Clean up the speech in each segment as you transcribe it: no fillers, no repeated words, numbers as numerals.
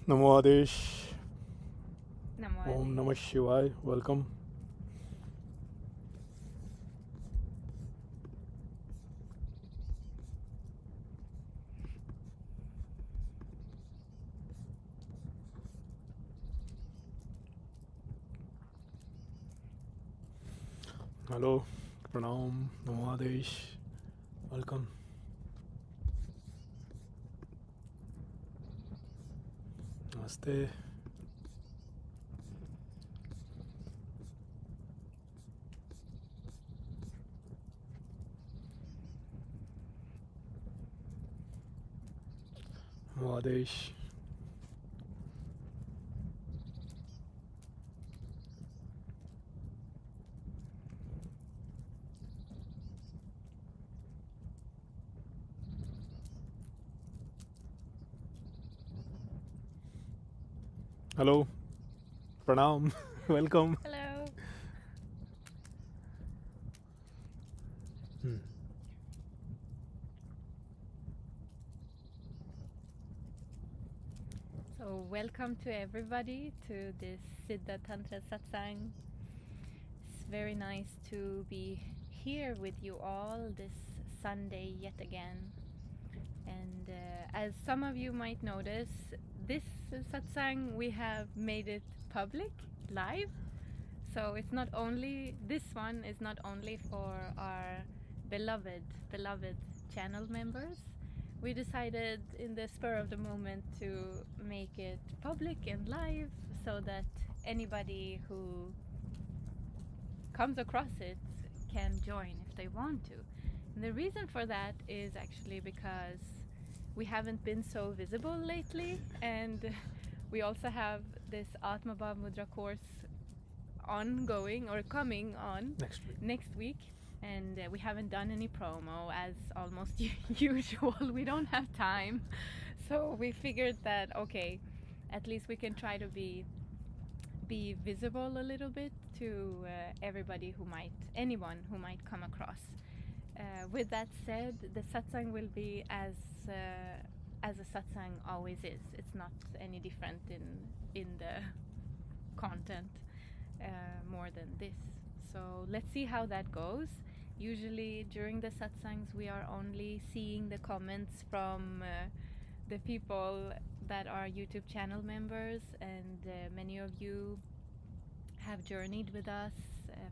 Namo Adesh. Namo Om Ade. Namah Shivaya. Welcome. Hello. Pranam. Namo Adesh. Welcome. Namaste. Namo Adesh. Hello. Pranam. Welcome. Hello. Hmm. So welcome to everybody to this Siddha Tantra Satsang. It's very nice to be here with you all this Sunday yet again. And as some of you might notice, this satsang we have made it public, live. So it's not only, this one is not only for our beloved channel members. We decided in the spur of the moment to make it public and live so that anybody who comes across it can join if they want to. And the reason for that is actually because we haven't been so visible lately, and we also have this Atma Bhav Mudra course ongoing or coming on next week, and we haven't done any promo as almost usual. We don't have time, so we figured that okay, at least we can try to be visible a little bit to everybody anyone who might come across. With that said, the satsang will be as a satsang always is. It's not any different in the content more than this. So let's see how that goes. Usually during the satsangs we are only seeing the comments from the people that are YouTube channel members, and many of you have journeyed with us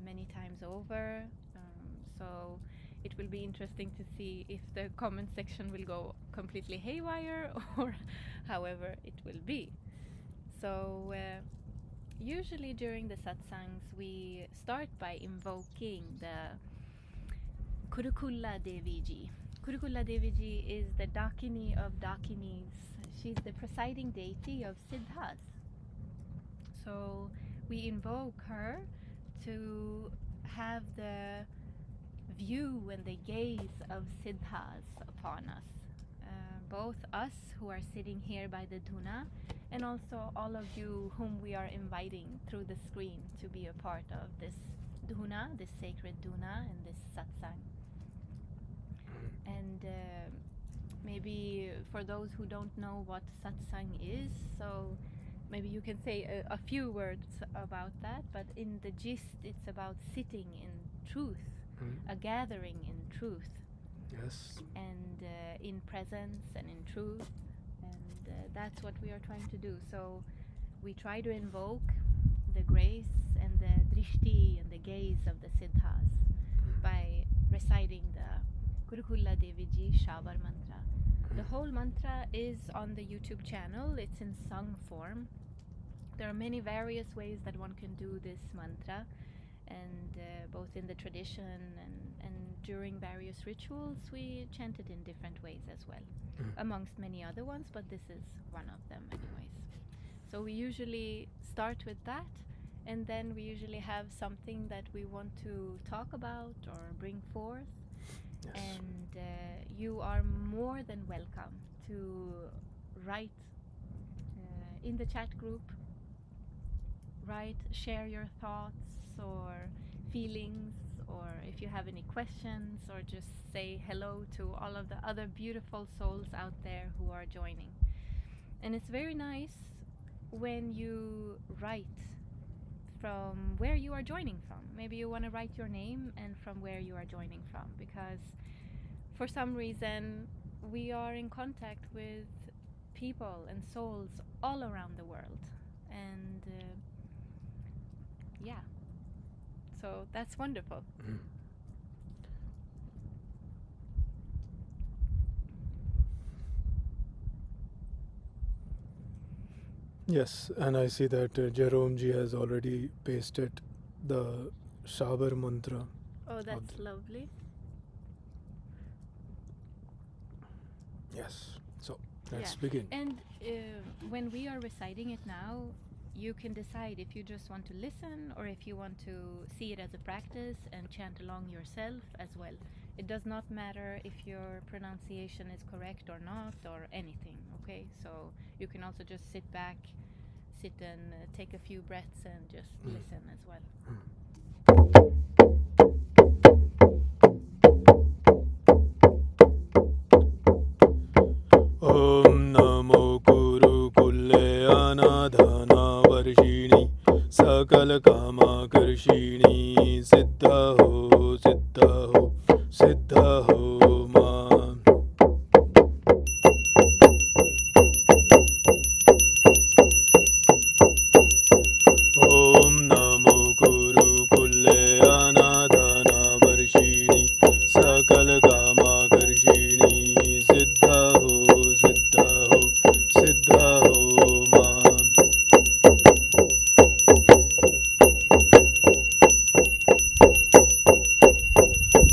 many times over. So it will be interesting to see if the comment section will go completely haywire or however it will be. So usually during the satsangs we start by invoking the Kurukulla Deviji. Kurukulla Deviji is the Dakini of Dakinis. She's the presiding deity of Siddhas. So we invoke her to have the view and the gaze of Siddhas upon us. Both us who are sitting here by the Dhuna, and also all of you whom we are inviting through the screen to be a part of this Dhuna, this sacred Dhuna, and this satsang. And maybe for those who don't know what satsang is, so maybe you can say a few words about that, but in the gist it's about sitting in truth, a gathering in truth. Yes. And in presence and in truth, and that's what we are trying to do. So we try to invoke the grace and the drishti and the gaze of the Siddhas by reciting the Kurukulla Deviji Shavar mantra. The whole mantra is on the YouTube channel. It's in sung form. There are many various ways that one can do this mantra, and both in the tradition and during various rituals we chant it in different ways as well, amongst many other ones, but this is one of them anyways. So we usually start with that, and then we usually have something that we want to talk about or bring forth. Yes. And you are more than welcome to write in the chat group, share your thoughts or feelings, or if you have any questions, or just say hello to all of the other beautiful souls out there who are joining. And it's very nice when you write from where you are joining from. Maybe you want to write your name and from where you are joining from, because for some reason we are in contact with people and souls all around the world. And yeah, so that's wonderful. Yes, and I see that Jerome ji has already pasted the shower mantra. Oh, that's the- lovely. Yes. So Yeah, let's begin. and when we are reciting it now, you can decide if you just want to listen or if you want to see it as a practice and chant along yourself as well. It does not matter if your pronunciation is correct or not or anything, okay? So you can also just sit back, sit and take a few breaths and just listen as well. Om Namo Guru Kulle Anadhana Varshini Sakal Kama Karshini Siddha Ho Siddha Ho Siddha Ho Ma. Om Namo Guru Kulle Anadhana Varshini Sakal Kama Karshini Siddha Ho Siddha Ho Siddha Ho Ma.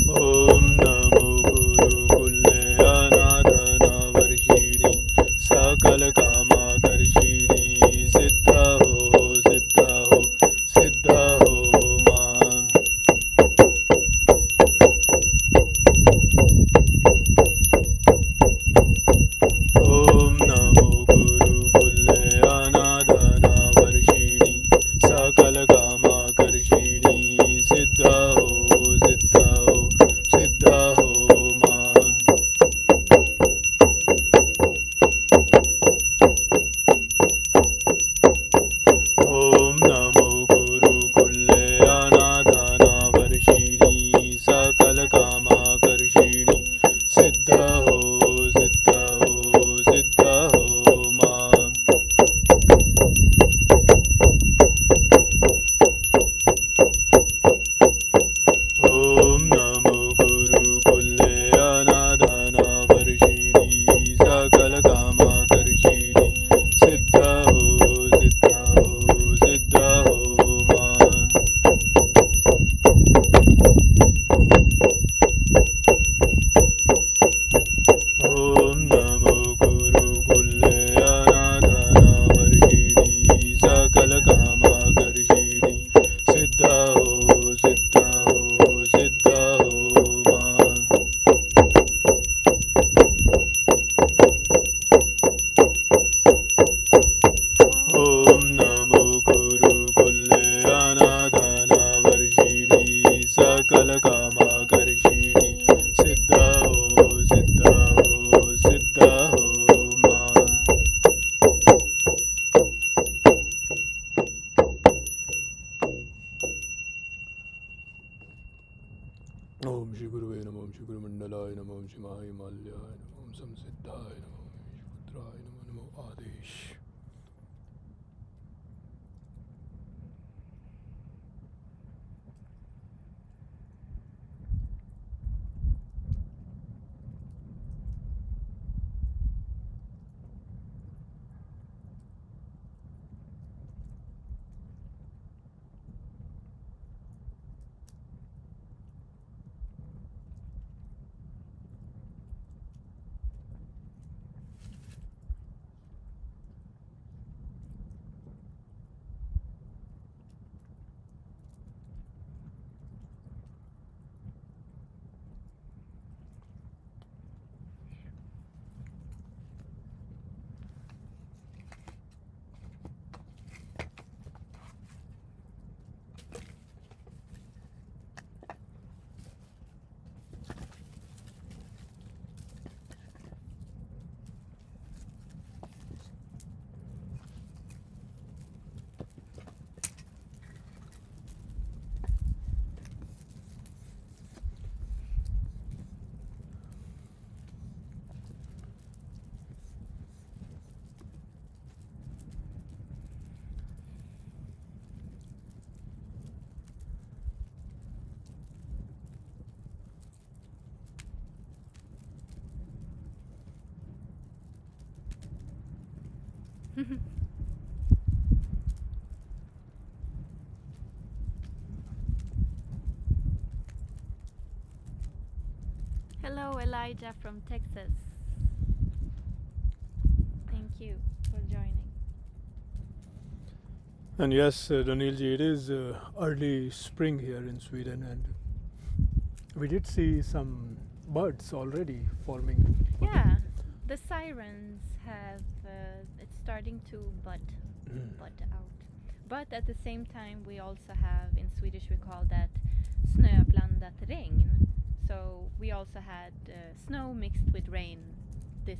Om Namo Guru Kulle Anadhana Varshini Sakal Kama Karshini Siddha Ho Siddha Ho Siddha Ho Ma. Om Namo Guru Kulle Anadhana Varshini Sakal Kama Karshini Siddha Ho Siddha Ho Siddha Ho Ma. Om Namo Guru Kulle Anadhana Varshini Sakal Kama Karshini Siddha Ho Siddha Ho Siddha Ho Ma. Om Namo Guru Kulle Anadhana Varshini Sakal Kama Karshini Siddha Ho Siddha Ho Siddha Ho Ma. Om Namo Guru Kulle Anadhana Varshini Sakal Kama Karshini Siddha Ho Siddha Ho Siddha Ho Ma. Om Namo Guru Kulle Anadhana Varshini Sakal Kama Karshini Siddha Ho Siddha Ho Siddha Ho Ma. Om Shri Guruve Namo Om Shri Guru Mandalaya Namo Om Shri Mahayogi Namo Om Samsiddhaya Namo Om Shri Putraya Namo Namo Adesh. Hello, Elijah from Texas. Thank you for joining. And yes, Ranilji, it is early spring here in Sweden, and we did see some birds already forming. Yeah, the sirens have, it's starting to bud out. But at the same time, we also have, in Swedish we call that snöblandat regn. So we also had snow mixed with rain this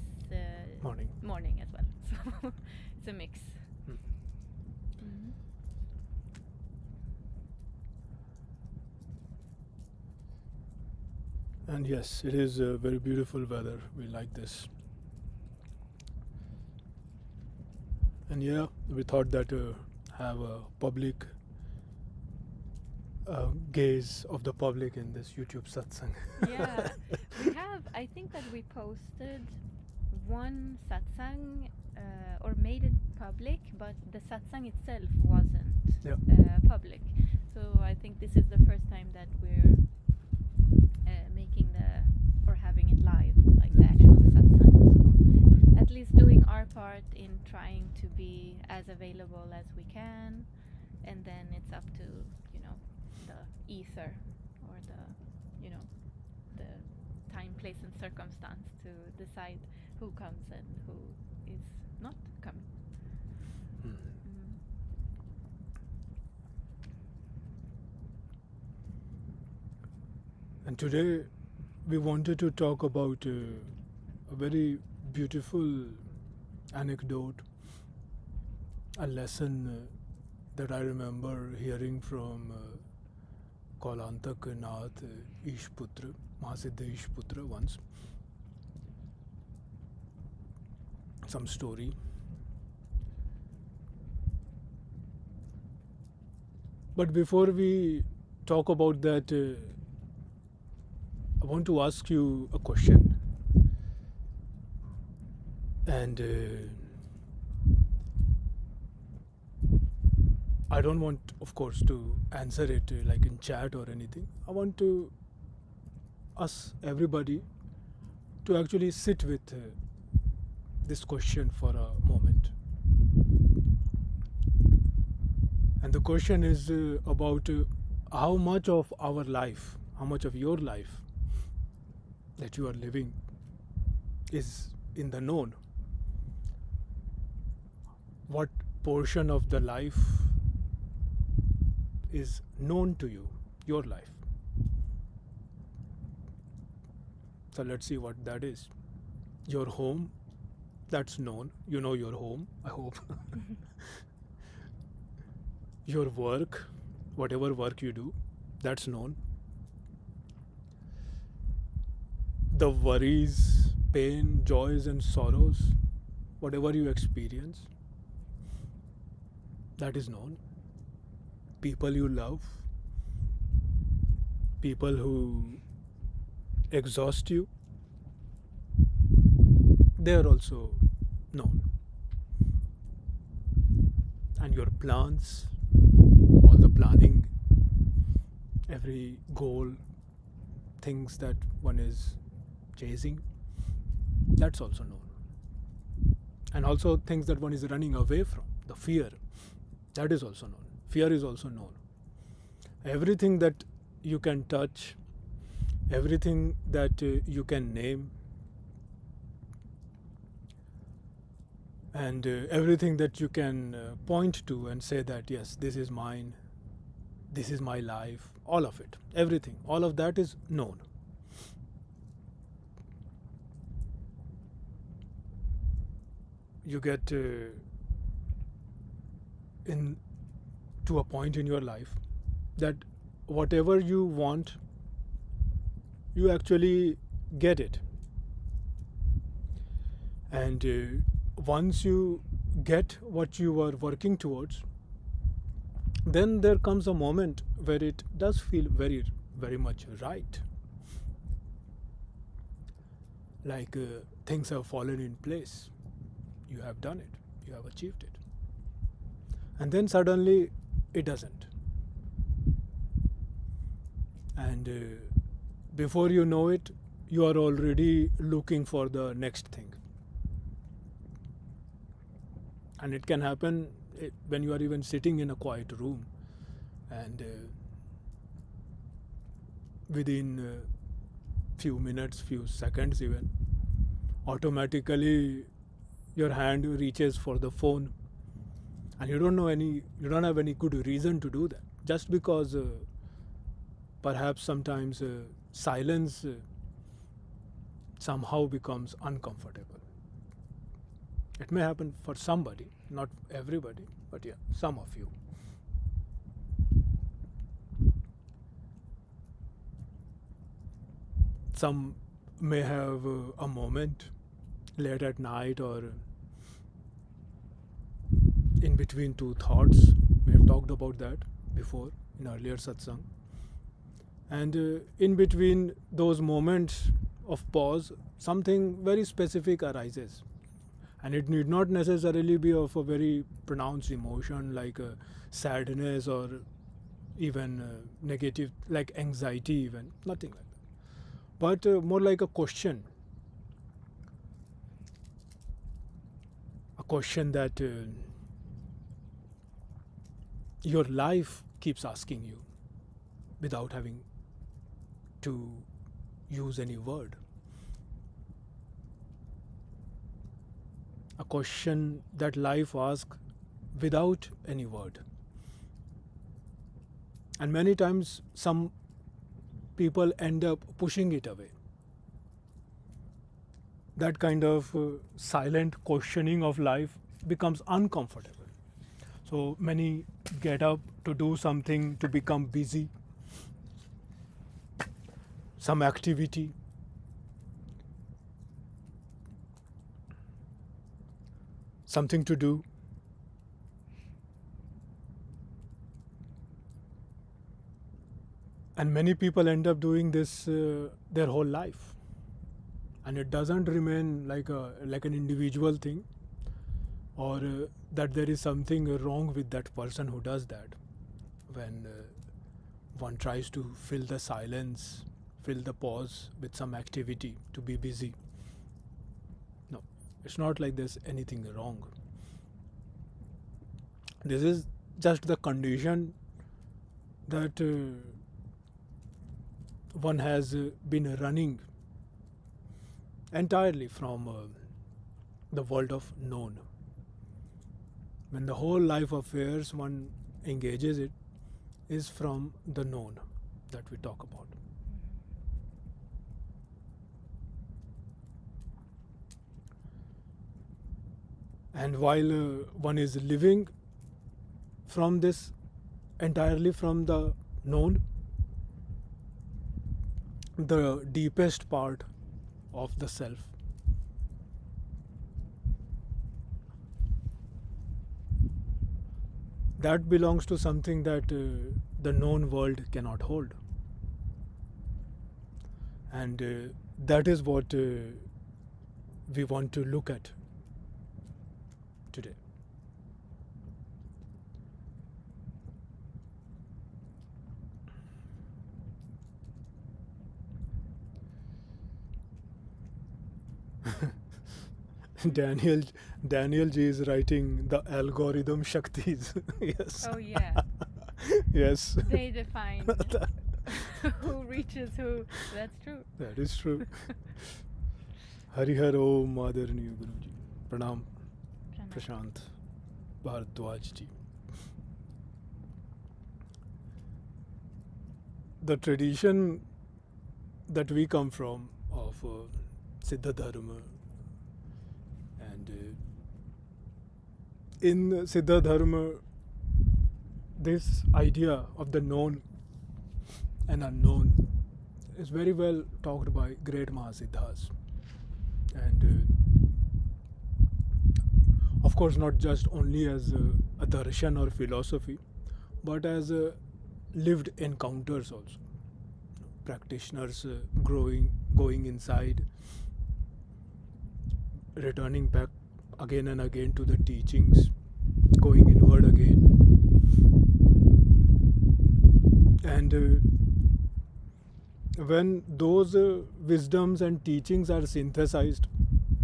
morning as well. So it's a mix. And yes, it is very beautiful weather. We like this. And yeah, we thought that have a public gaze of the public in this YouTube satsang. Yeah, we have, I think that we posted one satsang or made it public, but the satsang itself wasn't public. So I think this is the first time that we're making or having it live, like the actual satsang. So at least doing our part in trying to be as available as we can, and then it's up to, the ether or the time, place and circumstance to decide who comes and who is not coming. And today we wanted to talk about a very beautiful anecdote, a lesson that I remember hearing from Daak Nath Ishputra, Mahasiddha Ishputra once. Some story. But before we talk about that, I want to ask you a question. And I don't want, of course, to answer it like in chat or anything. I want to ask everybody to actually sit with this question for a moment. And the question is about how much of our life, how much of your life that you are living is in the known. What portion of the life is known to you, your life? So let's see what that is. Your home, that's known. You know your home, I hope. Your work, whatever work you do, that's known. The worries, pain, joys and sorrows, whatever you experience, that is known. People you love, people who exhaust you, they are also known. And your plans, all the planning, every goal, things that one is chasing, that's also known. And also things that one is running away from, the fear, that is also known. Fear is also known. Everything that you can touch, everything that you can name, and everything that you can point to and say that, yes, this is mine, this is my life, all of it, everything, all of that is known. You get to a point in your life that whatever you want, you actually get it. And once you get what you are working towards, then there comes a moment where it does feel very, very much right. Like things have fallen in place. You have done it. you have achieved it. And then suddenly it doesn't. And before you know it, you are already looking for the next thing. And it can happen when you are even sitting in a quiet room, and within few minutes, few seconds even, automatically your hand reaches for the phone, and you don't have any good reason to do that, just because perhaps sometimes silence somehow becomes uncomfortable. It may happen for somebody, not everybody, but yeah, some of you. Some may have a moment late at night or in between two thoughts. We have talked about that before in earlier satsang. And in between those moments of pause, something very specific arises. And it need not necessarily be of a very pronounced emotion like sadness or even negative, like anxiety even, nothing like that. But more like a question. A question that your life keeps asking you without having to use any word. A question that life asks without any word. And many times some people end up pushing it away. That kind of silent questioning of life becomes uncomfortable. So many get up to do something, to become busy, some activity. Something to do. And many people end up doing this their whole life. And it doesn't remain like an individual thing, or that there is something wrong with that person who does that. When one tries to fill the silence, fill the pause with some activity, to be busy. No, it's not like there's anything wrong. This is just the condition that one has been running entirely from the world of known. When the whole life affairs one engages it is from the known that we talk about. And while one is living from this, entirely from the known, the deepest part of the self, that belongs to something that the known world cannot hold. And that is what we want to look at today. Daniel G is writing the algorithm Shaktis. Yes. Oh yeah. Yes. They define who reaches who. That's true. That is true. Harihar Om Adarniya Guruji. Pranam. Prashant Bharadwaj ji. The tradition that we come from of Siddha Dharma, and in Siddha Dharma, this idea of the known and unknown is very well talked by great Mahasiddhas. And of course, not just only as a darshan or philosophy, but as lived encounters also. Practitioners going inside, returning back again and again to the teachings, going inward again. And when those wisdoms and teachings are synthesized,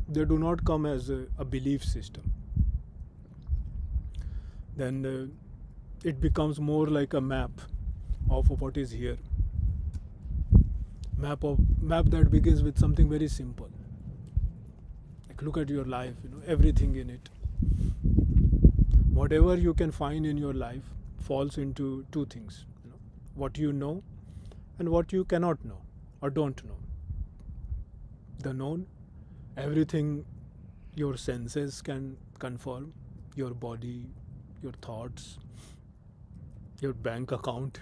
they do not come as a belief system. Then it becomes more like a map of what is here. Map that begins with something very simple. Like look at your life, everything in it. Whatever you can find in your life falls into two things. What you know and what you cannot know or don't know. The known, everything your senses can confirm, your body, your thoughts, your bank account,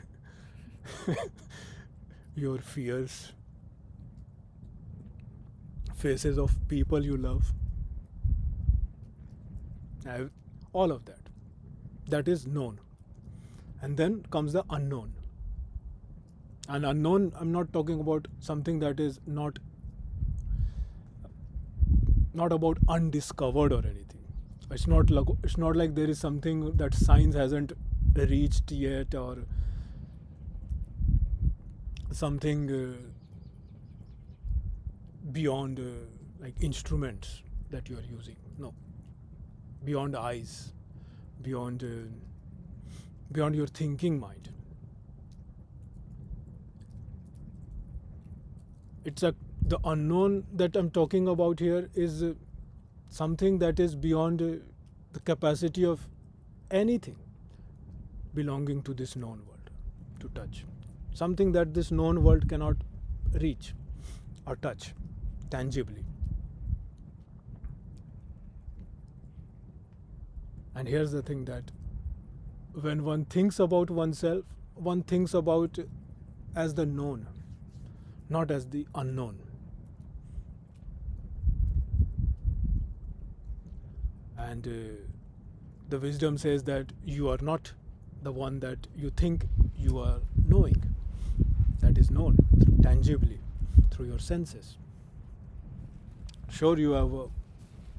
your fears, faces of people you love, all of that. That is known. And then comes the unknown. And unknown, I'm not talking about something that is not about undiscovered or anything. It's not like there is something that science hasn't reached yet, or something beyond like instruments that you are using. No, beyond eyes, beyond your thinking mind. The unknown that I'm talking about here is something that is beyond the capacity of anything belonging to this known world to touch. Something that this known world cannot reach or touch tangibly. And here's the thing, that when one thinks about oneself, one thinks about as the known, not as the unknown. And the wisdom says that you are not the one that you think you are knowing. That is known tangibly through your senses. Sure, you have a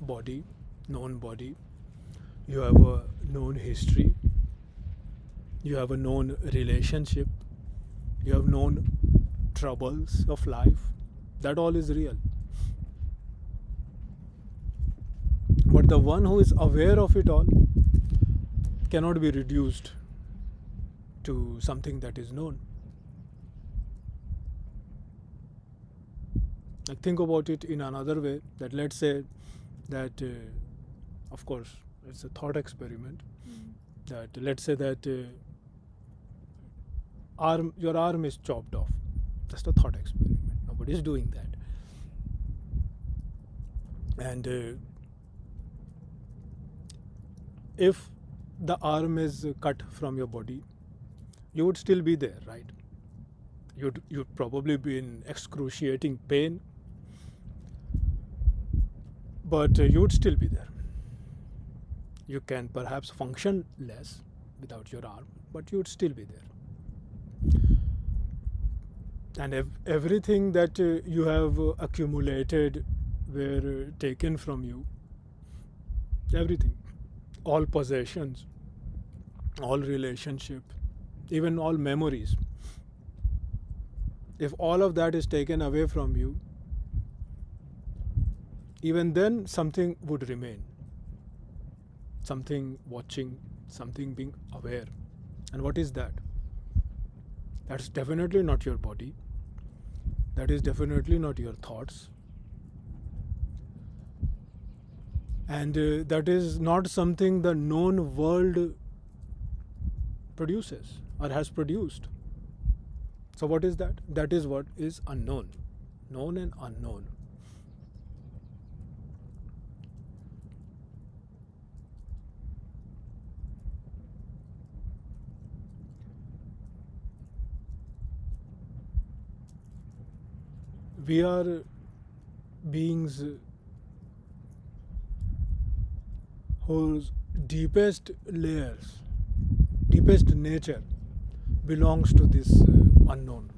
body, known body. You have a known history. You have a known relationship. You have known troubles of life. That all is real. But the one who is aware of it all cannot be reduced to something that is known. Like think about it in another way, that let's say that, of course, it's a thought experiment, that let's say that your arm is chopped off. Just a thought experiment. Nobody is doing that. And if the arm is cut from your body, you would still be there, right? You'd probably be in excruciating pain, but you would still be there. You can perhaps function less without your arm, but you would still be there. And everything that you have accumulated were taken from you. Everything. All possessions, all relationship, even all memories. If all of that is taken away from you, even then something would remain. Something watching, something being aware. And what is that? That's definitely not your body. That is definitely not your thoughts. And that is not something the known world produces or has produced. So what is that? That is what is unknown. Known and unknown. We are beings whose deepest layers, deepest nature belongs to this unknown.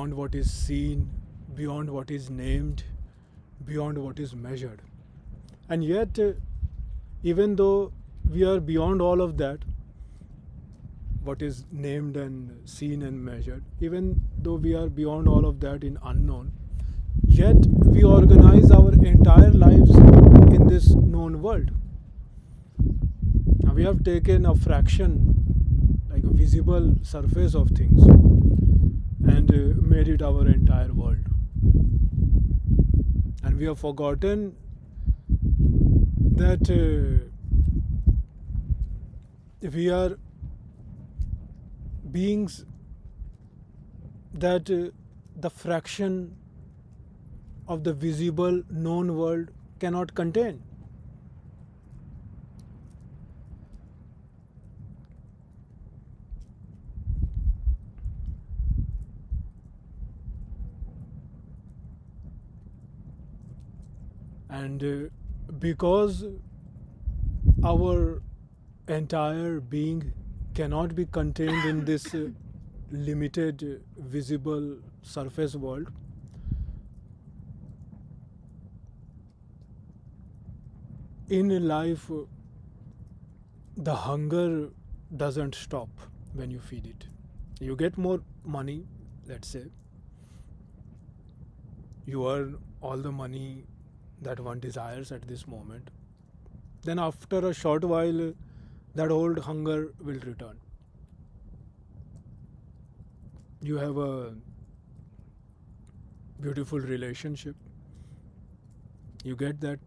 beyond what is seen, beyond what is named, beyond what is measured. And yet, even though we are beyond all of that, what is named and seen and measured, even though we are beyond all of that in unknown, yet we organize our entire lives in this known world. Now we have taken a fraction, like a visible surface of things, and made it our entire world. And we have forgotten that we are beings that the fraction of the visible known world cannot contain. And because our entire being cannot be contained in this limited visible surface world, in life the hunger doesn't stop when you feed it. You get more money, let's say, you earn all the money that one desires at this moment, then after a short while that old hunger will return. You have a beautiful relationship, you get that,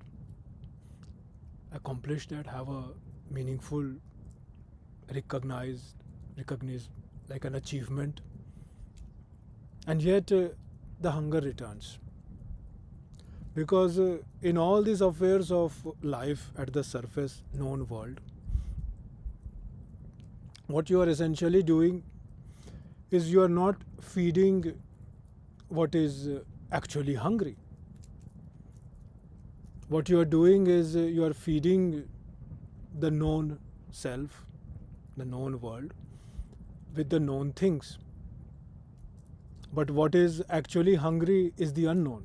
accomplish that, have a meaningful, recognized like an achievement, and yet the hunger returns. Because in all these affairs of life at the surface known world, what you are essentially doing is you are not feeding what is actually hungry. What you are doing is you are feeding the known self, the known world, with the known things. But what is actually hungry is the unknown.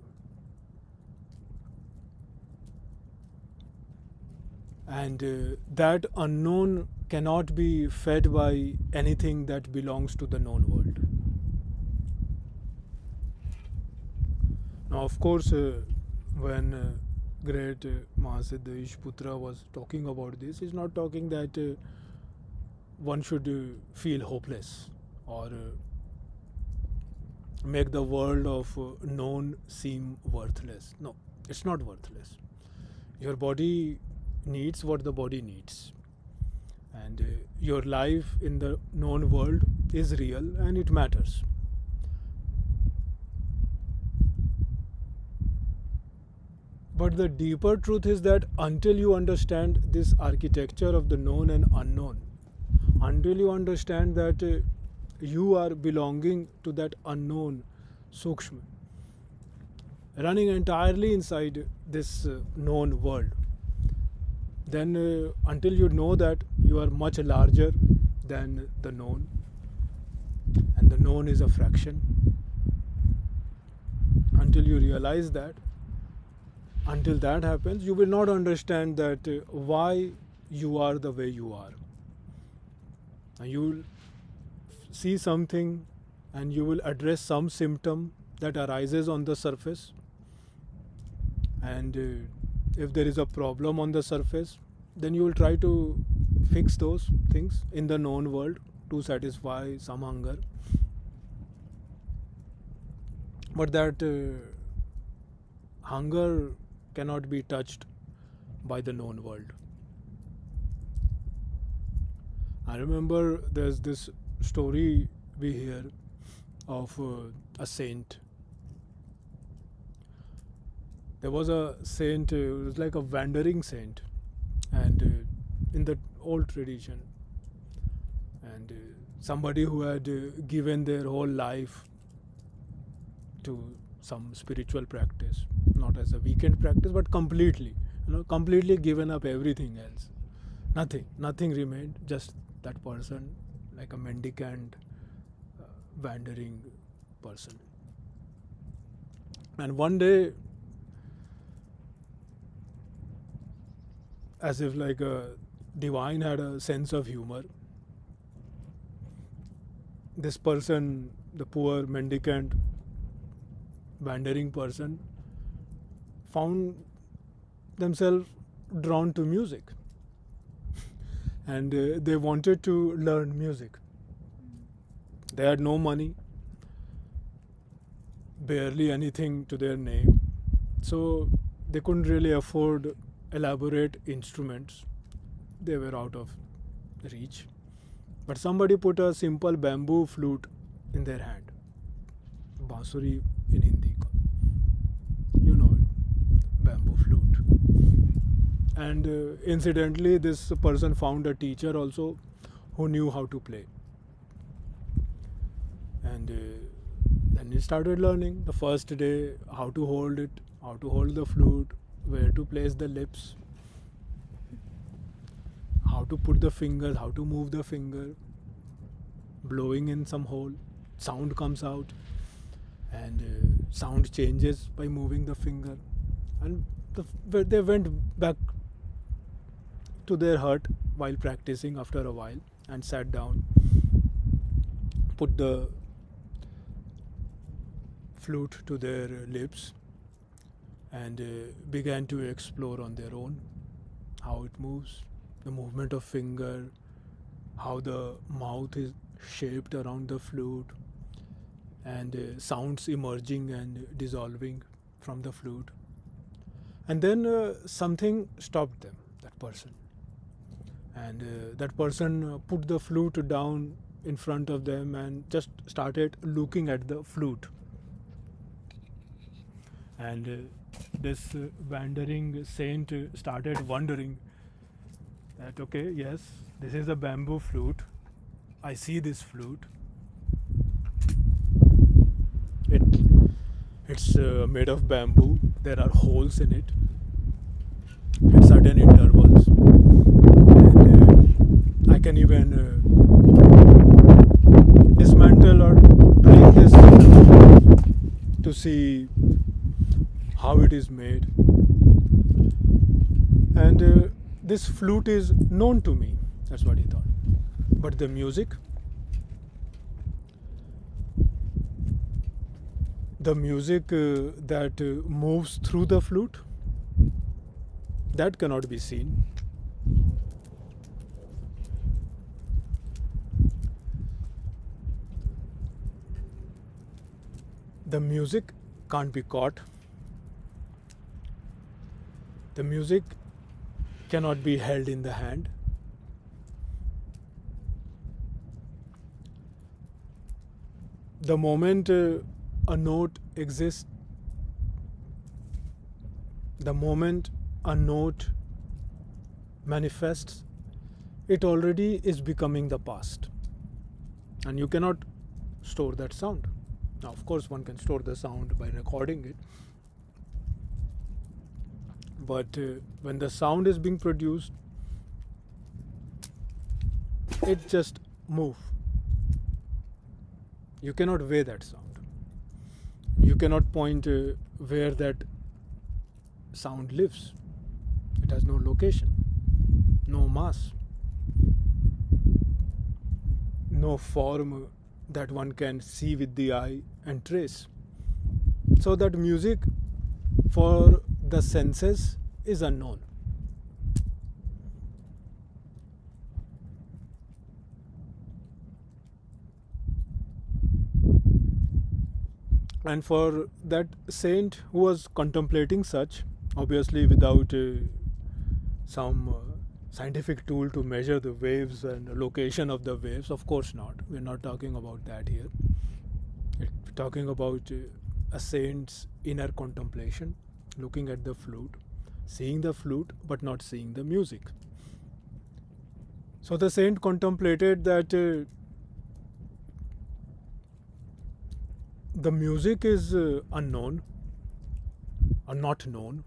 And that unknown cannot be fed by anything that belongs to the known world. Now, of course, when great Mahasiddha Ishputra was talking about this, he's not talking that one should feel hopeless or make the world of known seem worthless. No, it's not worthless. Your body needs what the body needs, and your life in the known world is real and it matters. But the deeper truth is that until you understand this architecture of the known and unknown, until you understand that you are belonging to that unknown sukshma, running entirely inside this known world, then until you know that you are much larger than the known, and the known is a fraction, until you realize that, until that happens, you will not understand that why you are the way you are. And you will see something and you will address some symptom that arises on the surface, and if there is a problem on the surface, then you will try to fix those things in the known world to satisfy some hunger. But that hunger cannot be touched by the known world. I remember there's this story we hear of a saint. There was a saint, it was like a wandering saint, and in the old tradition, and somebody who had given their whole life to some spiritual practice, not as a weekend practice, but completely, completely given up everything else. Nothing remained, just that person, like a mendicant, wandering person. And one day, as if like a divine had a sense of humor, this person, the poor mendicant, wandering person, found themselves drawn to music. And they wanted to learn music. They had no money, barely anything to their name, so they couldn't really afford elaborate instruments. They were out of reach. But somebody put a simple bamboo flute in their hand. Bansuri in Hindi. You know it. Bamboo flute. And incidentally, this person found a teacher also who knew how to play. And then he started learning the first day how to hold it, how to hold the flute, where to place the lips, how to put the fingers, how to move the finger, blowing in some hole, sound comes out, and sound changes by moving the finger. And they went back to their hut while practicing after a while and sat down, put the flute to their lips, and began to explore on their own how it moves, the movement of finger, how the mouth is shaped around the flute, and sounds emerging and dissolving from the flute. And then something stopped them, that person. And that person put the flute down in front of them and just started looking at the flute. And this wandering saint started wondering that, okay, yes, this is a bamboo flute. I see this flute. It's made of bamboo. There are holes in it at certain intervals. And I can even dismantle or break this to see how it is made. And this flute is known to me. That's what he thought. But the music, that moves through the flute, that cannot be seen. The music can't be caught. The music cannot be held in the hand. The moment a note exists, the moment a note manifests, it already is becoming the past. And you cannot store that sound. Now, of course, one can store the sound by recording it. But when the sound is being produced, it just moves. You cannot weigh that sound. You cannot point where that sound lives. It has no location, no mass, no form that one can see with the eye and trace. So that music for the senses is unknown. And for that saint who was contemplating such, obviously without some scientific tool to measure the waves and the location of the waves, of course not. We're not talking about that here. We're talking about a saint's inner contemplation, looking at the flute, seeing the flute but not seeing the music. So the saint contemplated that the music is unknown or not known,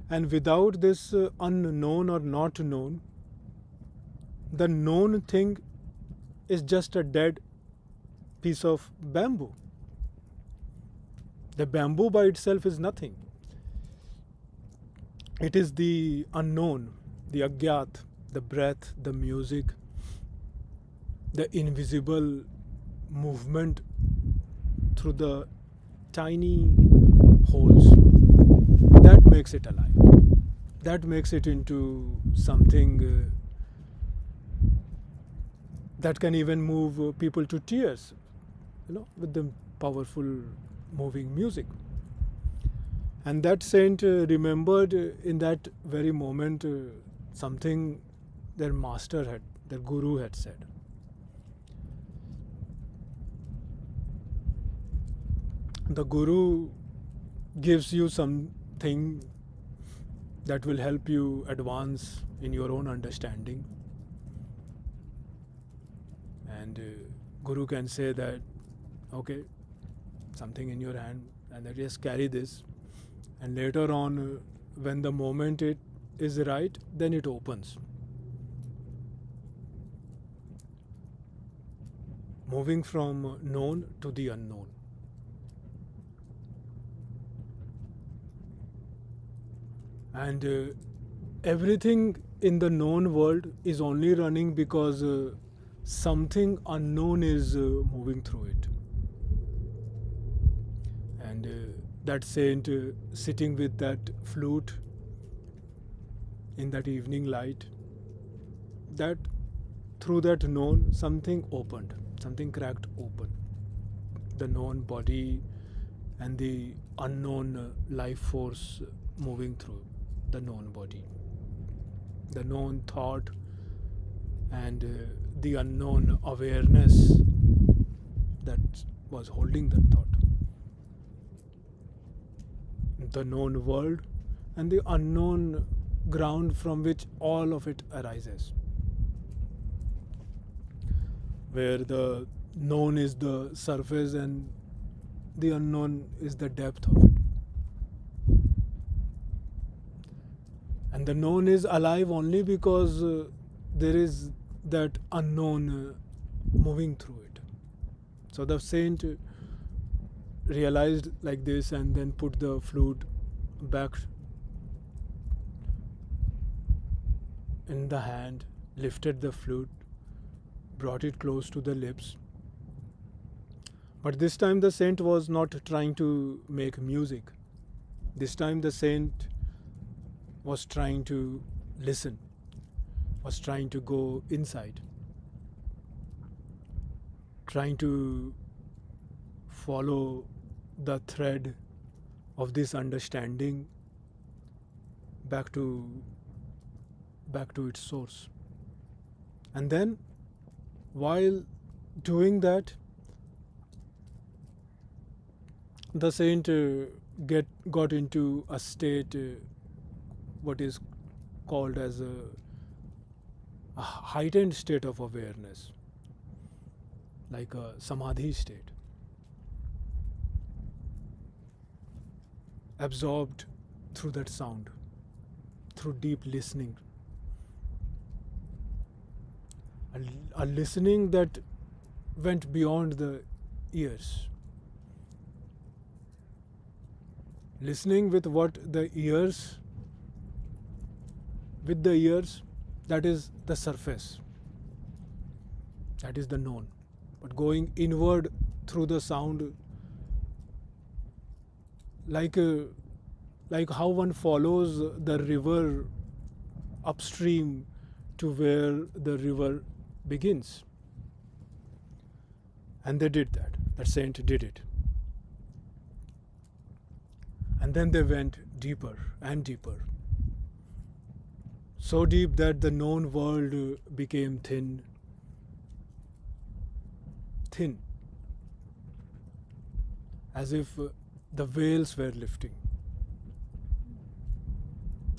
and without this unknown or not known, the known thing is just a dead piece of bamboo. The bamboo by itself is nothing. It is the unknown, the agyat, the breath, the music, the invisible movement through the tiny holes. That makes it alive. That makes it into something that can even move people to tears, with the powerful moving music. And that saint remembered in that very moment something their their guru had said. The guru gives you something that will help you advance in your own understanding. And guru can say that, okay, something in your hand, and that just carry this. And later on, when the moment it is right, then it opens. Moving from known to the unknown. And everything in the known world is only running because something unknown is moving through it. And that saint sitting with that flute in that evening light, that through that known, something opened, something cracked open. The known body and the unknown life force moving through the known body. The known thought and the unknown awareness that was holding that thought. The known world and the unknown ground from which all of it arises. Where the known is the surface and the unknown is the depth of it. And the known is alive only because there is that unknown moving through it. So the saint realized like this and then put the flute back in the hand, lifted the flute, brought it close to the lips. But this time the saint was not trying to make music. This time the saint was trying to listen, was trying to go inside, trying to follow the thread of this understanding back to its source. And then while doing that, the saint got into a state what is called as a heightened state of awareness, like a samadhi state, absorbed through that sound, through deep listening, a listening that went beyond the ears, listening with what the ears, that is the surface, that is the known, but going inward through the sound, like how one follows the river upstream to where the river begins. And they did that. That saint did it. And then they went deeper and deeper. So deep that the known world became thin, as if the veils were lifting,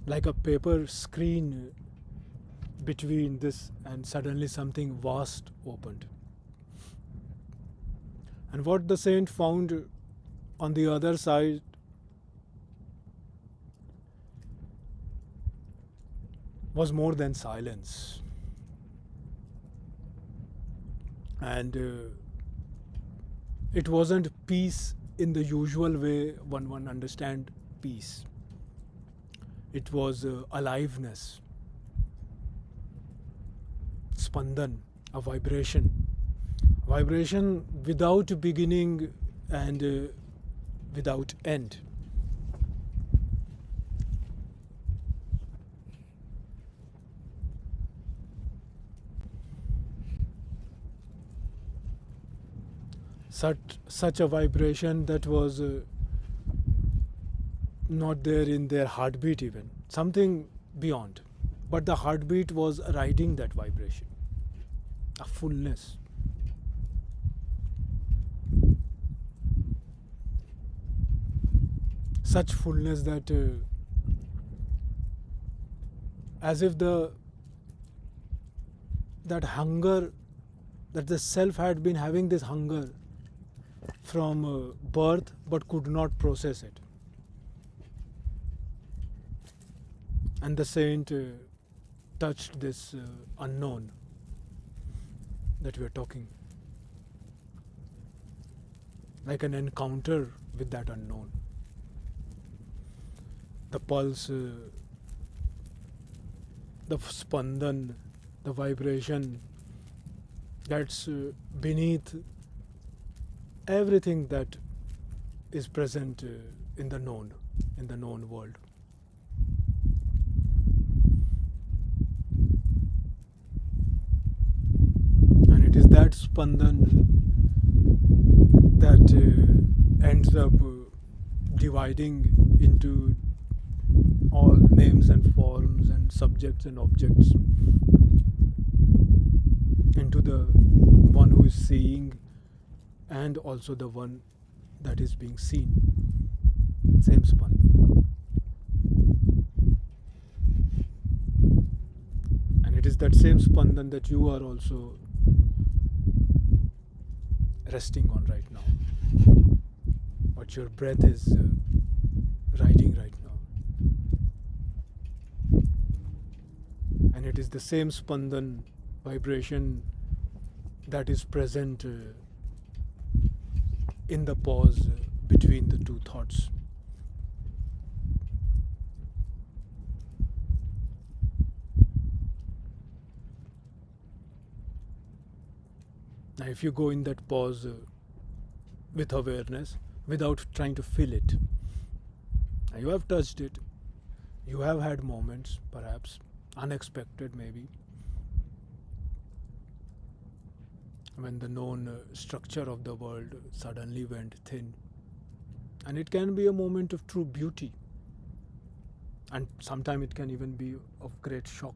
like a paper screen between this, and suddenly something vast opened. And what the saint found on the other side was more than silence. And it wasn't peace in the usual way one understand peace. It was aliveness, spandan, a vibration without beginning and without end. Such a vibration that was not there in their heartbeat even, something beyond. But the heartbeat was riding that vibration, a fullness. Such fullness that as if that hunger, that the self had been having this hunger from birth but could not process it. And the saint touched this unknown that we are talking, like an encounter with that unknown. The pulse, the spandan, the vibration that's beneath everything that is present in the known world. And it is that spandan that ends up dividing into all names and forms and subjects and objects, into the one who is seeing and also the one that is being seen. Same spandan. And it is that same spandan that you are also resting on right now. What your breath is riding right now. And it is the same spandan vibration that is present in the pause between the two thoughts. Now, if you go in that pause with awareness, without trying to fill it, you have touched it, you have had moments, perhaps unexpected maybe, when the known structure of the world suddenly went thin. And it can be a moment of true beauty. And sometimes it can even be of great shock.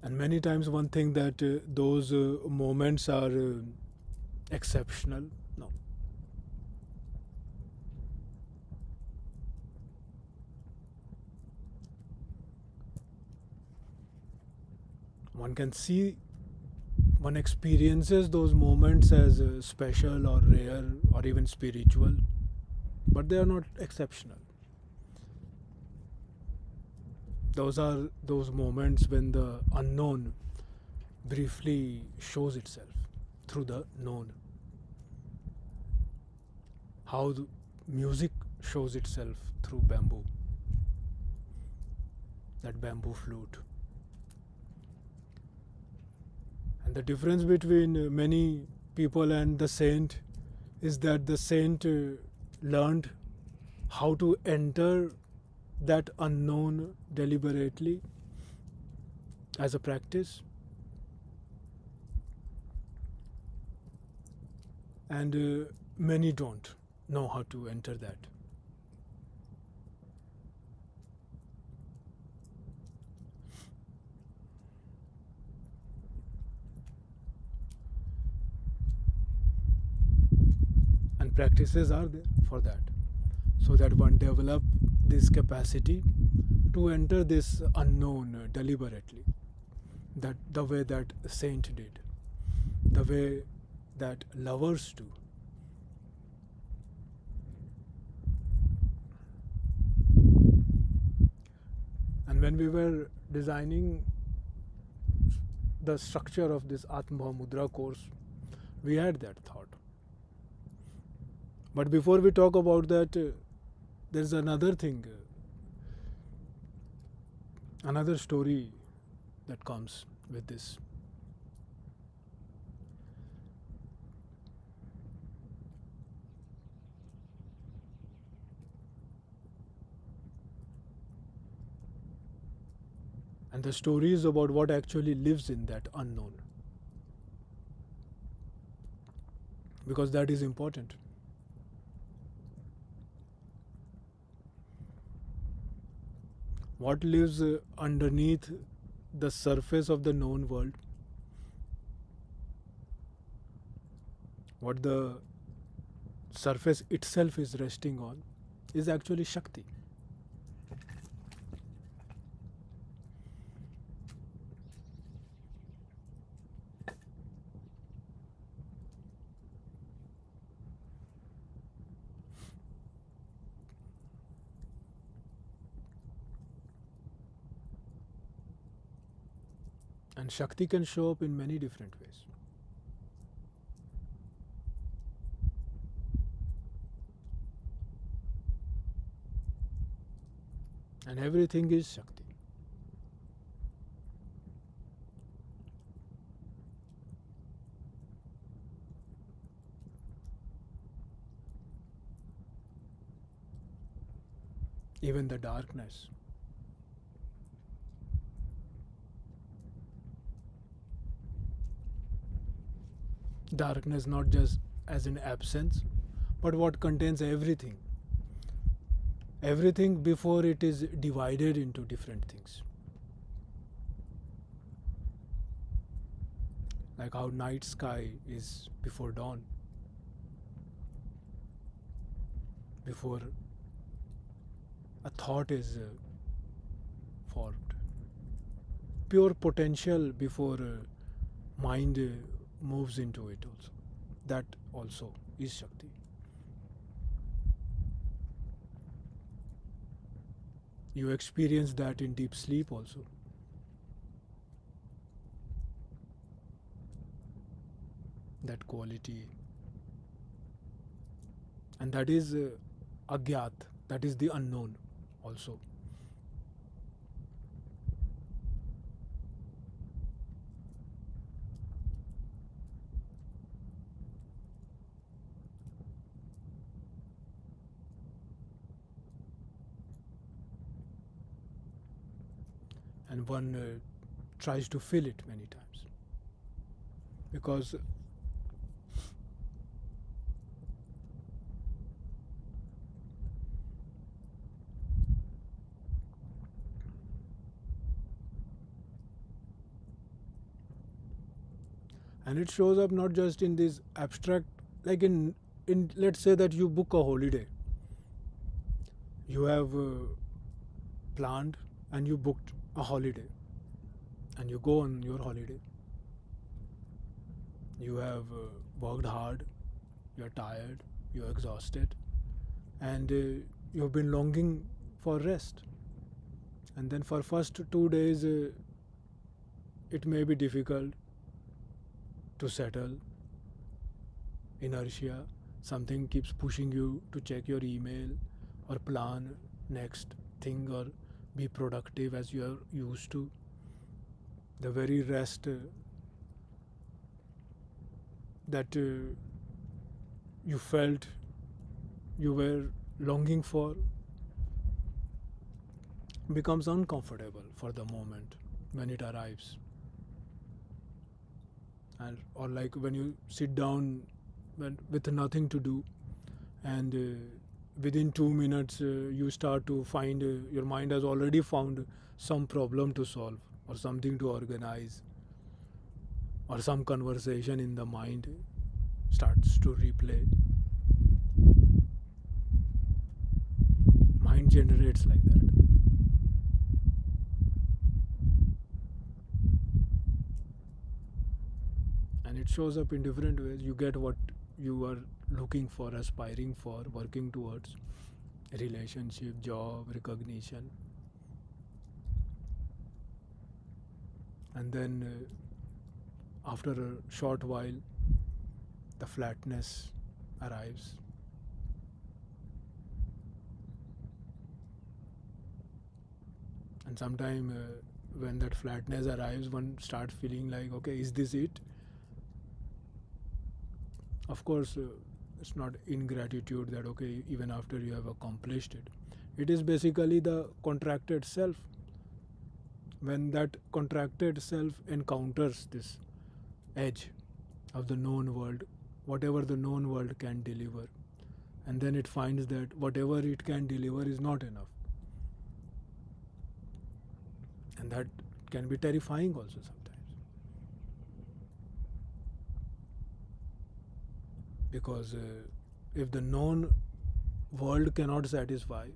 And many times one thinks that those moments are exceptional. No. One can see, one experiences those moments as special or rare or even spiritual, but they are not exceptional. Those are those moments when the unknown briefly shows itself through the known. How the music shows itself through bamboo, that bamboo flute. And the difference between many people and the saint is that the saint learned how to enter that unknown deliberately as a practice, and many don't know how to enter that. And practices are there for that, so that one develop this capacity to enter this unknown deliberately, that the way that a saint did, the way that lovers do. And when we were designing the structure of this Atma Mudra course, we had that thought. But before we talk about that, there's another thing, another story that comes with this. And the story is about what actually lives in that unknown. Because that is important. What lives underneath the surface of the known world, what the surface itself is resting on, is actually Shakti. And Shakti can show up in many different ways. And everything is Shakti. Even the darkness. Darkness not just as an absence, but what contains everything. Everything before it is divided into different things. Like how night sky is before dawn, before a thought is formed. Pure potential before mind moves into it also. That also is Shakti. You experience that in deep sleep also. That quality. And that is Agyat, that is the unknown also. And one tries to fill it many times. Because and it shows up not just in this abstract, like in let's say that you book a holiday. You have planned and you booked a holiday and you go on your holiday. You have worked hard, you're tired, you're exhausted, and you've been longing for rest. And then for first 2 days it may be difficult to settle. Inertia, something keeps pushing you to check your email or plan next thing or be productive as you are used to. The very rest that you felt you were longing for becomes uncomfortable for the moment when it arrives. And or like when you sit down with nothing to do, and within 2 minutes you start to find your mind has already found some problem to solve or something to organize, or some conversation in the mind starts to replay. Mind generates like that. And it shows up in different ways. You get what you are looking for, aspiring for, working towards: relationship, job, recognition. And then after a short while, the flatness arrives. And sometime when that flatness arrives, one starts feeling like, okay, is this it? Of course, it's not ingratitude that, okay, even after you have accomplished it. It is basically the contracted self. When that contracted self encounters this edge of the known world, whatever the known world can deliver, and then it finds that whatever it can deliver is not enough. And that can be terrifying also sometimes. Because if the known world cannot satisfy,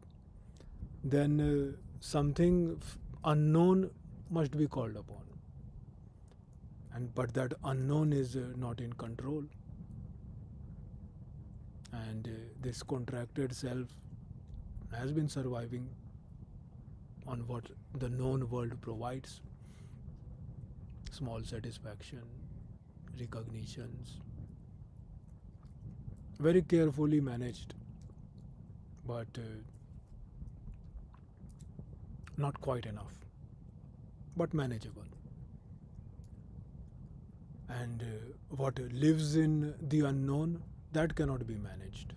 then something unknown must be called upon. But that unknown is not in control. And this contracted self has been surviving on what the known world provides. Small satisfaction, recognitions, very carefully managed, but not quite enough, but manageable. And what lives in the unknown, that cannot be managed.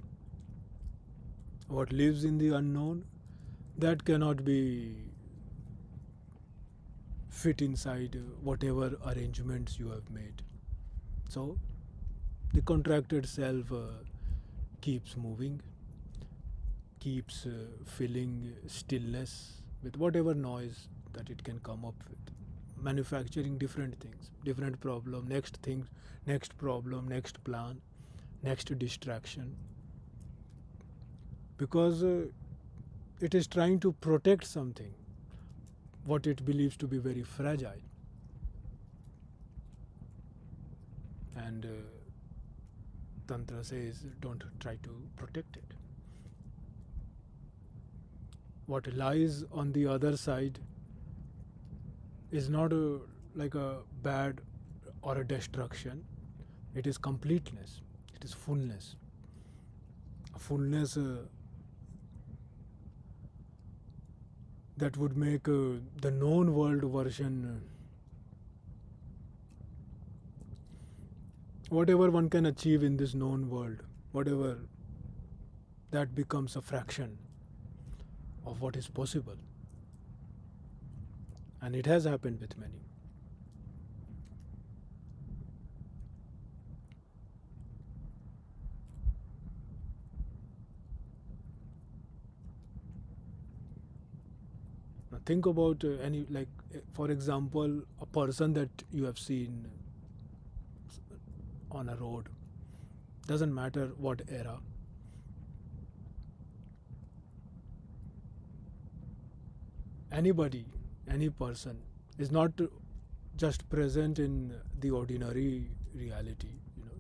What lives in the unknown, that cannot be fit inside whatever arrangements you have made. So the contracted self keeps moving, keeps filling stillness with whatever noise that it can come up with, manufacturing different things, different problem, next thing, next problem, next plan, next distraction, because it is trying to protect something what it believes to be very fragile. And Tantra says, don't try to protect it. What lies on the other side is not like a bad or a destruction. It is completeness. It is fullness. A fullness that would make the known world version, whatever one can achieve in this known world, whatever, that becomes a fraction of what is possible. And it has happened with many. Now think about any, like, for example, a person that you have seen on a road, doesn't matter what era. Anybody, any person is not just present in the ordinary reality, you know.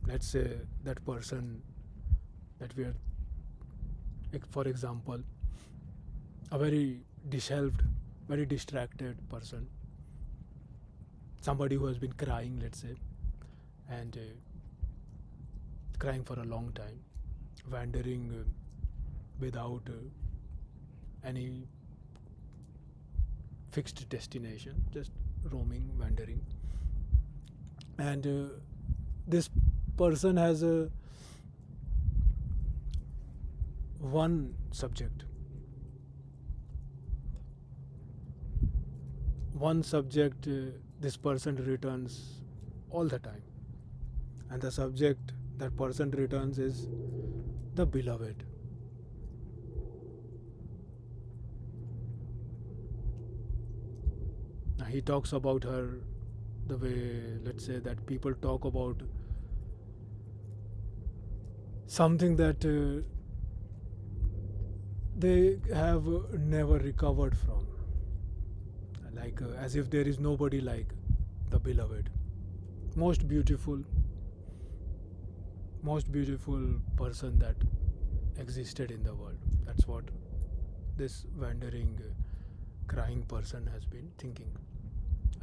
Let's say that person that we are, like, for example, a very disheveled, very distracted person, somebody who has been crying, let's say, and crying for a long time, wandering without any fixed destination, just roaming, wandering. And this person has one subject. One subject this person returns all the time. And the subject that person returns is the beloved. Now he talks about her the way, let's say, that people talk about something that they have never recovered from. Like as if there is nobody like the beloved. Most beautiful person that existed in the world. That's what this wandering, crying person has been thinking,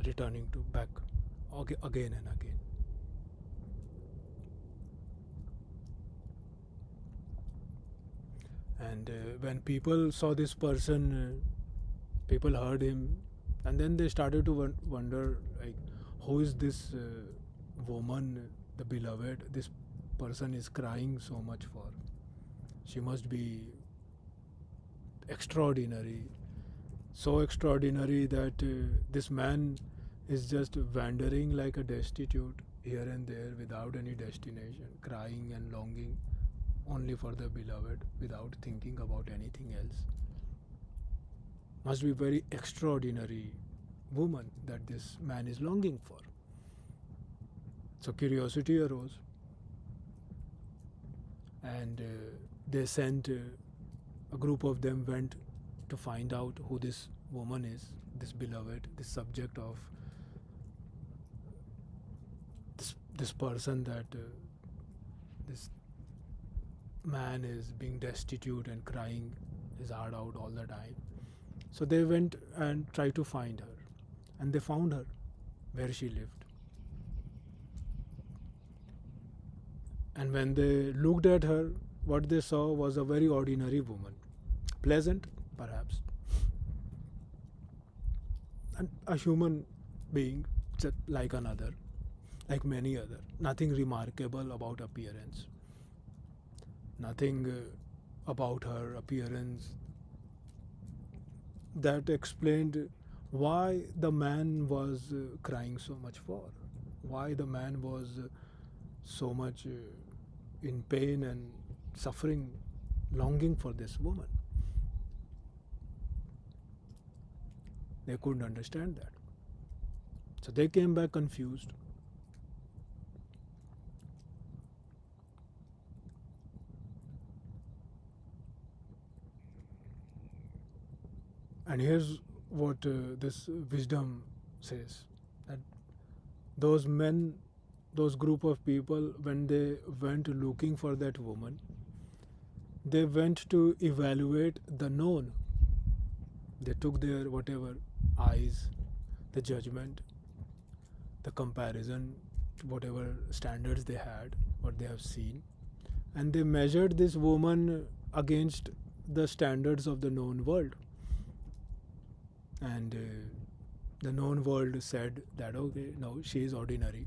returning to back again and again. And when people saw this person, people heard him, and then they started to wonder, like, who is this woman, the beloved, this person is crying so much for? She must be extraordinary, so extraordinary that this man is just wandering like a destitute here and there without any destination, crying and longing only for the beloved without thinking about anything else. Must be very extraordinary woman that this man is longing for. So curiosity arose, and they sent, a group of them went to find out who this woman is, this beloved, this subject of this person that this man is being destitute and crying his heart out all the time. So they went and tried to find her, and they found her where she lived. And when they looked at her, what they saw was a very ordinary woman, pleasant perhaps, and a human being just like another, like many other. Nothing remarkable about appearance, nothing about her appearance that explained why the man was crying so much for, why the man was so much in pain and suffering, longing for this woman. They couldn't understand that. So they came back confused. And here's what this wisdom says, that those men, those group of people, when they went looking for that woman, they went to evaluate the known. They took their whatever eyes, the judgment, the comparison, whatever standards they had, what they have seen, and they measured this woman against the standards of the known world. And the known world said that, okay, no, she is ordinary.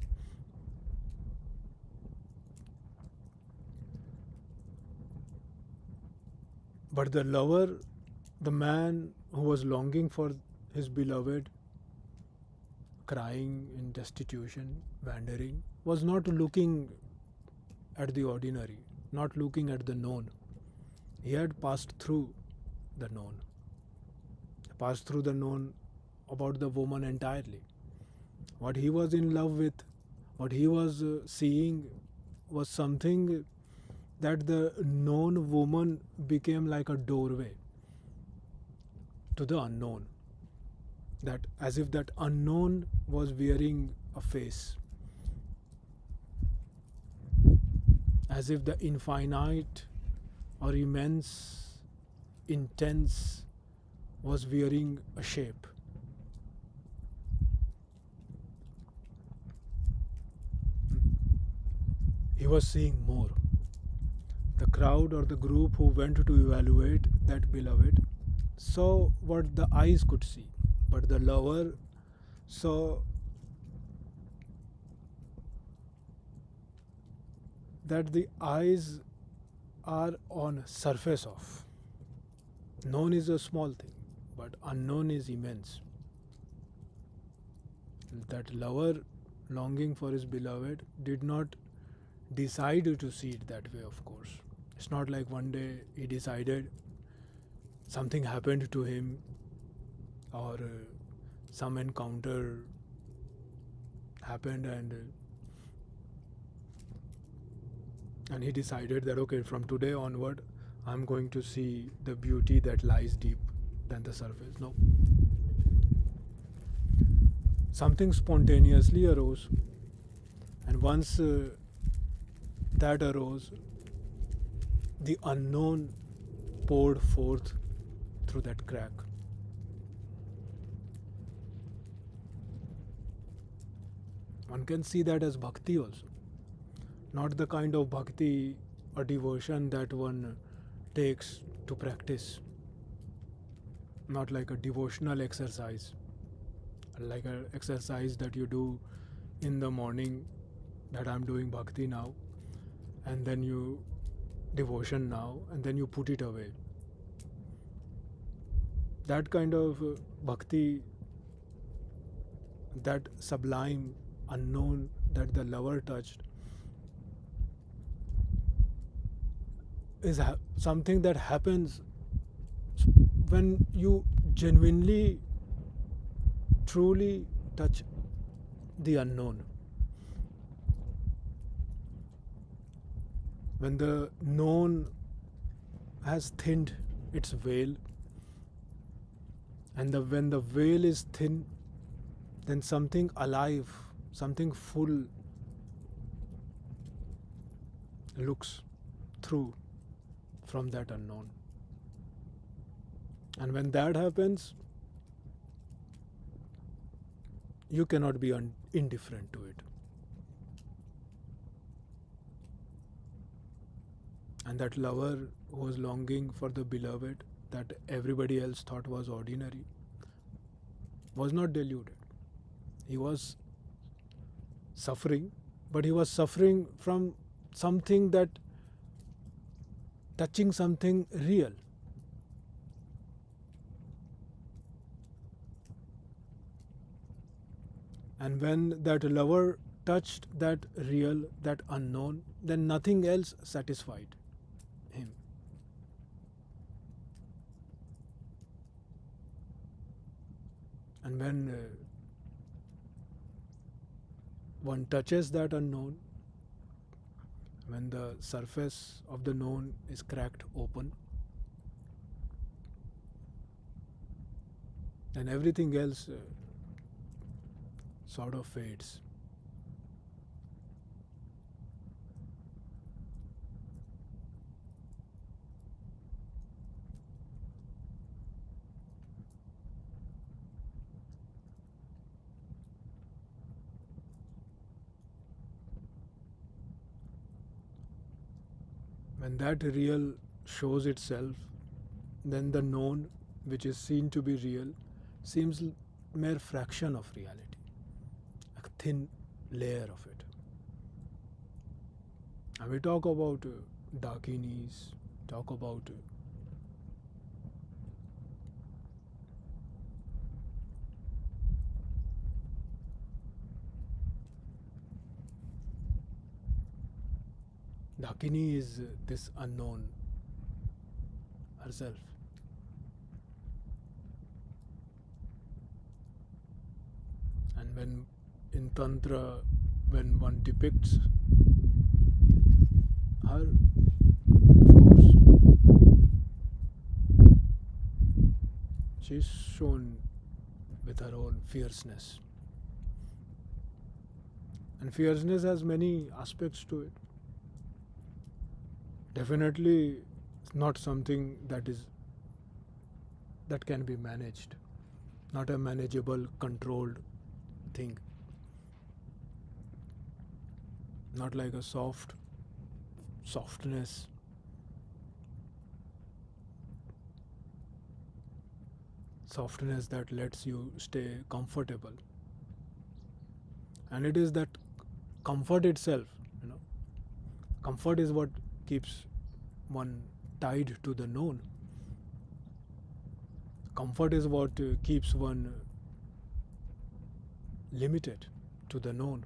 But the lover, the man who was longing for his beloved, crying in destitution, wandering, was not looking at the ordinary, not looking at the known. He had passed through the known, passed through the known about the woman entirely. What he was in love with, what he was seeing was something that the known woman became like a doorway to the unknown. That as if that unknown was wearing a face, as if the infinite or immense, intense was wearing a shape. He was seeing more. The crowd or the group who went to evaluate that beloved saw what the eyes could see, but the lover saw that the eyes are on surface of. Known is a small thing, but unknown is immense. That lover longing for his beloved did not decide to see it that way, of course. It's not like one day he decided, something happened to him, or some encounter happened and he decided that, okay, from today onward I'm going to see the beauty that lies deep than the surface. No. Something spontaneously arose, and once that arose, the unknown poured forth through that crack. One can see that as bhakti also. Not the kind of bhakti or devotion that one takes to practice. Not like a devotional exercise, like an exercise that you do in the morning, that I'm doing bhakti now, and then you devotion now, and then you put it away. That kind of bhakti, that sublime, unknown, that the lover touched, is something that happens when you genuinely, truly touch the unknown. When the known has thinned its veil, and when the veil is thin, then something alive, something full looks through from that unknown. And when that happens, you cannot be indifferent to it. And that lover who was longing for the beloved that everybody else thought was ordinary was not deluded. He was suffering, but he was suffering from something that touching something real. And when that lover touched that real, that unknown, then nothing else satisfied him. And when one touches that unknown, when the surface of the known is cracked open, then everything else sort of fades. When that real shows itself, then the known, which is seen to be real, seems mere fraction of reality, a thin layer of it. And we talk about Dakinis, talk about Dakini is this unknown herself. And when in Tantra, when one depicts her, of course, she is shown with her own fierceness. And fierceness has many aspects to it. Definitely not something that can be managed, not a manageable, controlled thing. Not like a softness. Softness that lets you stay comfortable. And it is that comfort itself, Comfort is what keeps one tied to the known. Comfort is what keeps one limited to the known.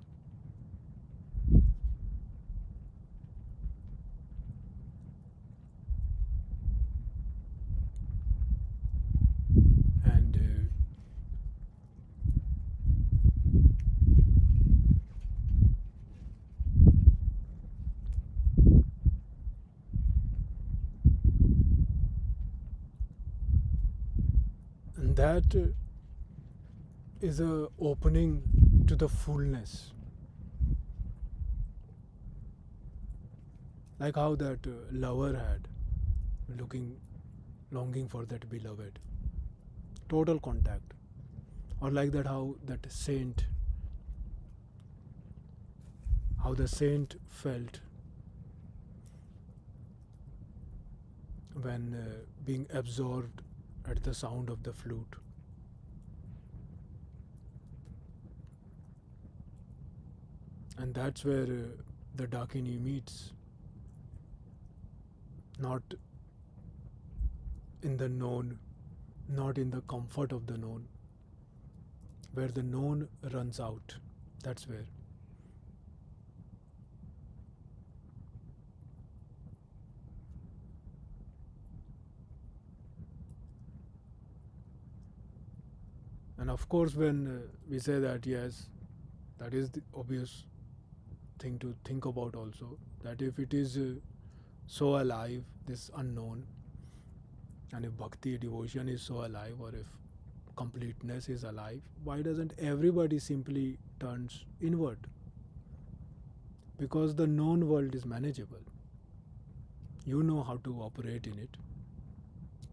And that is a opening to the fullness. Like how that lover had, looking longing for that beloved. Total contact. Or like that, how the saint felt when being absorbed at the sound of the flute. And that's where the Dakini meets. Not in the known, not in the comfort of the known. Where the known runs out, that's where. And of course, when we say that, yes, that is the obvious thing to think about also, that if it is so alive, this unknown, and if bhakti, devotion is so alive, or if completeness is alive, why doesn't everybody simply turns inward? Because the known world is manageable. You know how to operate in it.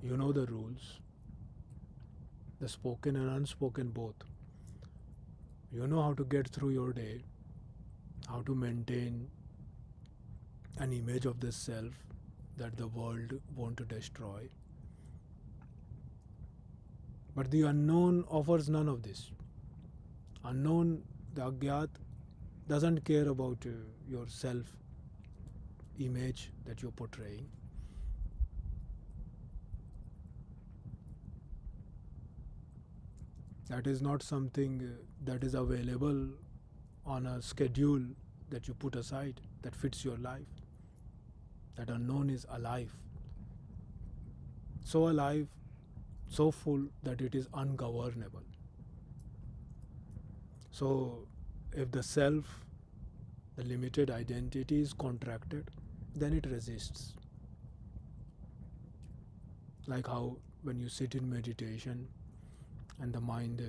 You know the rules, the spoken and unspoken both. You know how to get through your day, how to maintain an image of the self that the world won't destroy. But the unknown offers none of this. Unknown, the Agyat, doesn't care about your self-image that you're portraying. That is not something that is available on a schedule that you put aside, that fits your life. That unknown is alive. So alive, so full that it is ungovernable. So if the self, the limited identity is contracted, then it resists. Like how when you sit in meditation and the mind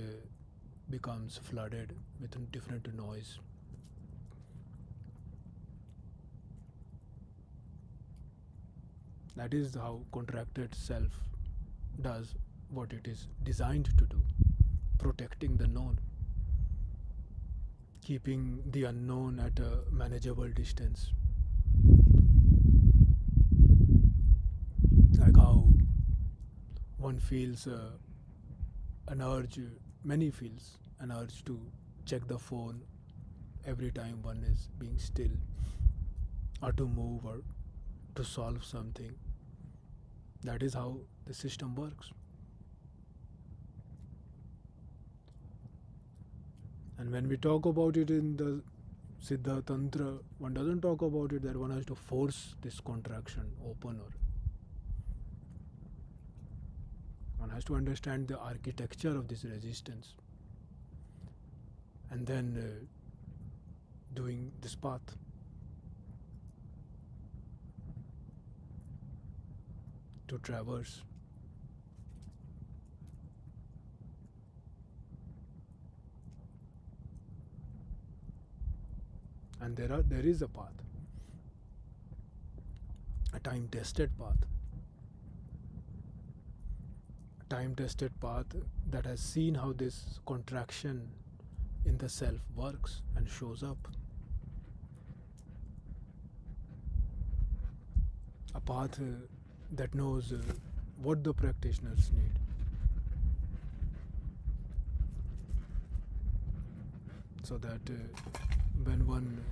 becomes flooded with different noise. That is how contracted self does what it is designed to do, protecting the known, keeping the unknown at a manageable distance. Like how one feels an urge, many feels an urge to check the phone every time one is being still, or to move, or to solve something. That is how the system works. And when we talk about it in the Siddha Tantra, one doesn't talk about it that one has to force this contraction open, or one has to understand the architecture of this resistance, and then doing this path. To traverse. And there is a path, a time-tested path, a time-tested path that has seen how this contraction in the self works and shows up. A path that knows what the practitioners need. So that when one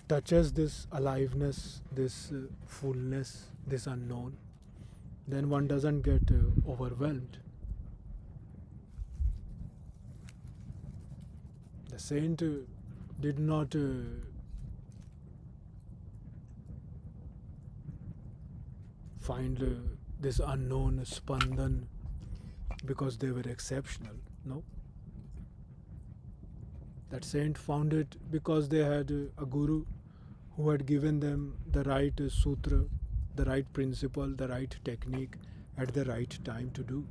touches this aliveness, this fullness, this unknown, then one doesn't get overwhelmed. The saint did not find this unknown spandan because they were exceptional. No. That saint found it because they had a guru who had given them the right sutra, the right principle, the right technique at the right time to do.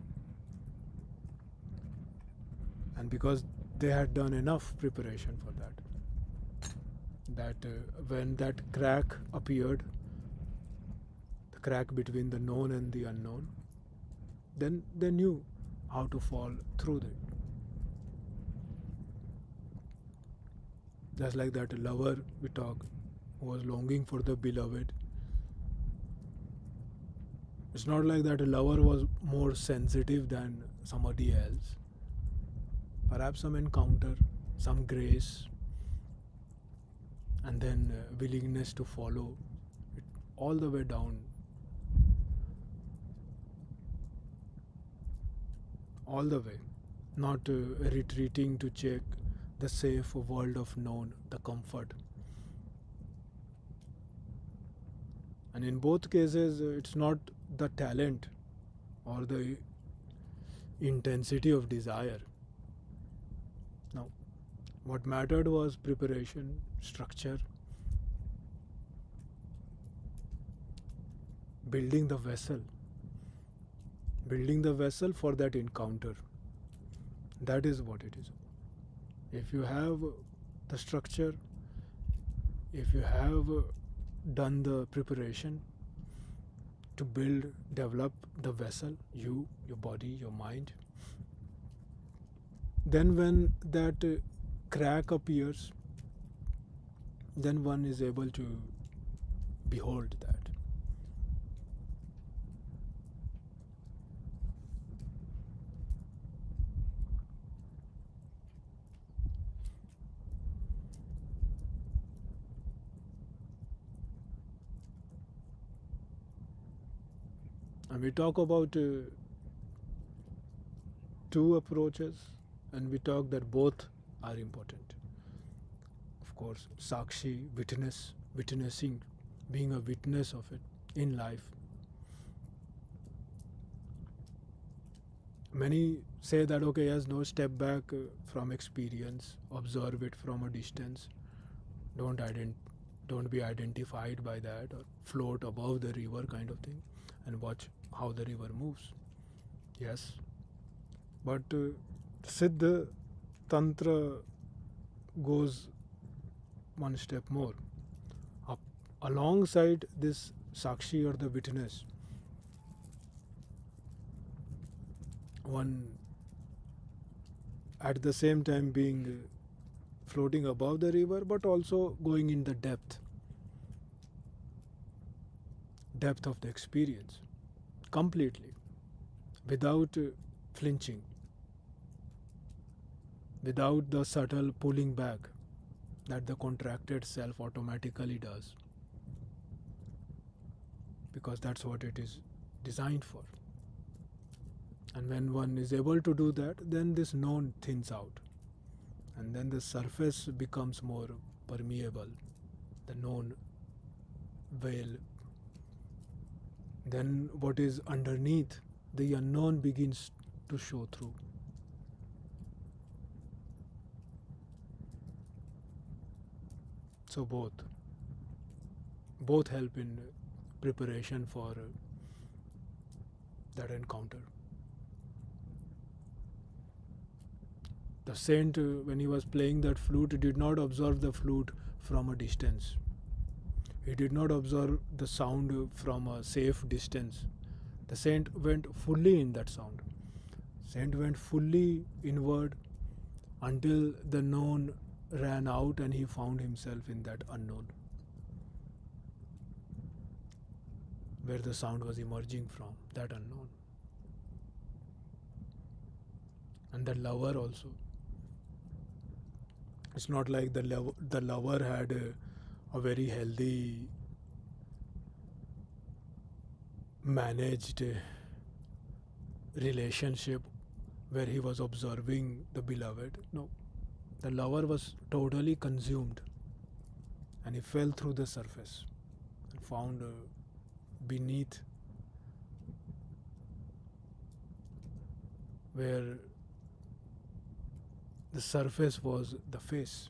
And because they had done enough preparation for that, that when that crack appeared, crack between the known and the unknown, then they knew how to fall through it. Just like that lover we talk who was longing for the beloved. It's not like that a lover was more sensitive than somebody else. Perhaps some encounter, some grace, and then willingness to follow it all the way down. All the way. Not retreating to check the safe world of known, the comfort. And in both cases, it's not the talent or the intensity of desire. No. What mattered was preparation, structure, building the vessel for that encounter. That is what it is. If you have the structure, if you have done the preparation to build, develop the vessel, you, your body, your mind, then when that crack appears, then one is able to behold that. And we talk about two approaches, and we talk that both are important. Of course, Sakshi, witnessing, being a witness of it in life. Many say that, okay, yes, no, step back from experience, observe it from a distance, don't be identified by that, or float above the river kind of thing, and watch how the river moves. Yes, but Siddha Tantra goes one step more. Alongside this Sakshi or the witness, one at the same time being floating above the river, but also going in the depth of the experience completely, without flinching, without the subtle pulling back that the contracted self automatically does, because that's what it is designed for. And when one is able to do that, then this known thins out, and then the surface becomes more permeable, the known veil. Then what is underneath, the unknown, begins to show through. So both help in preparation for that encounter. The saint, when he was playing that flute, did not observe the flute from a distance. He did not observe the sound from a safe distance. The saint went fully in that sound. Saint went fully inward until the known ran out and he found himself in that unknown, where the sound was emerging from, that unknown. And the lover also. It's not like the lover had a very healthy, managed relationship where he was observing the beloved. No, the lover was totally consumed, and he fell through the surface and found beneath, where the surface was the face.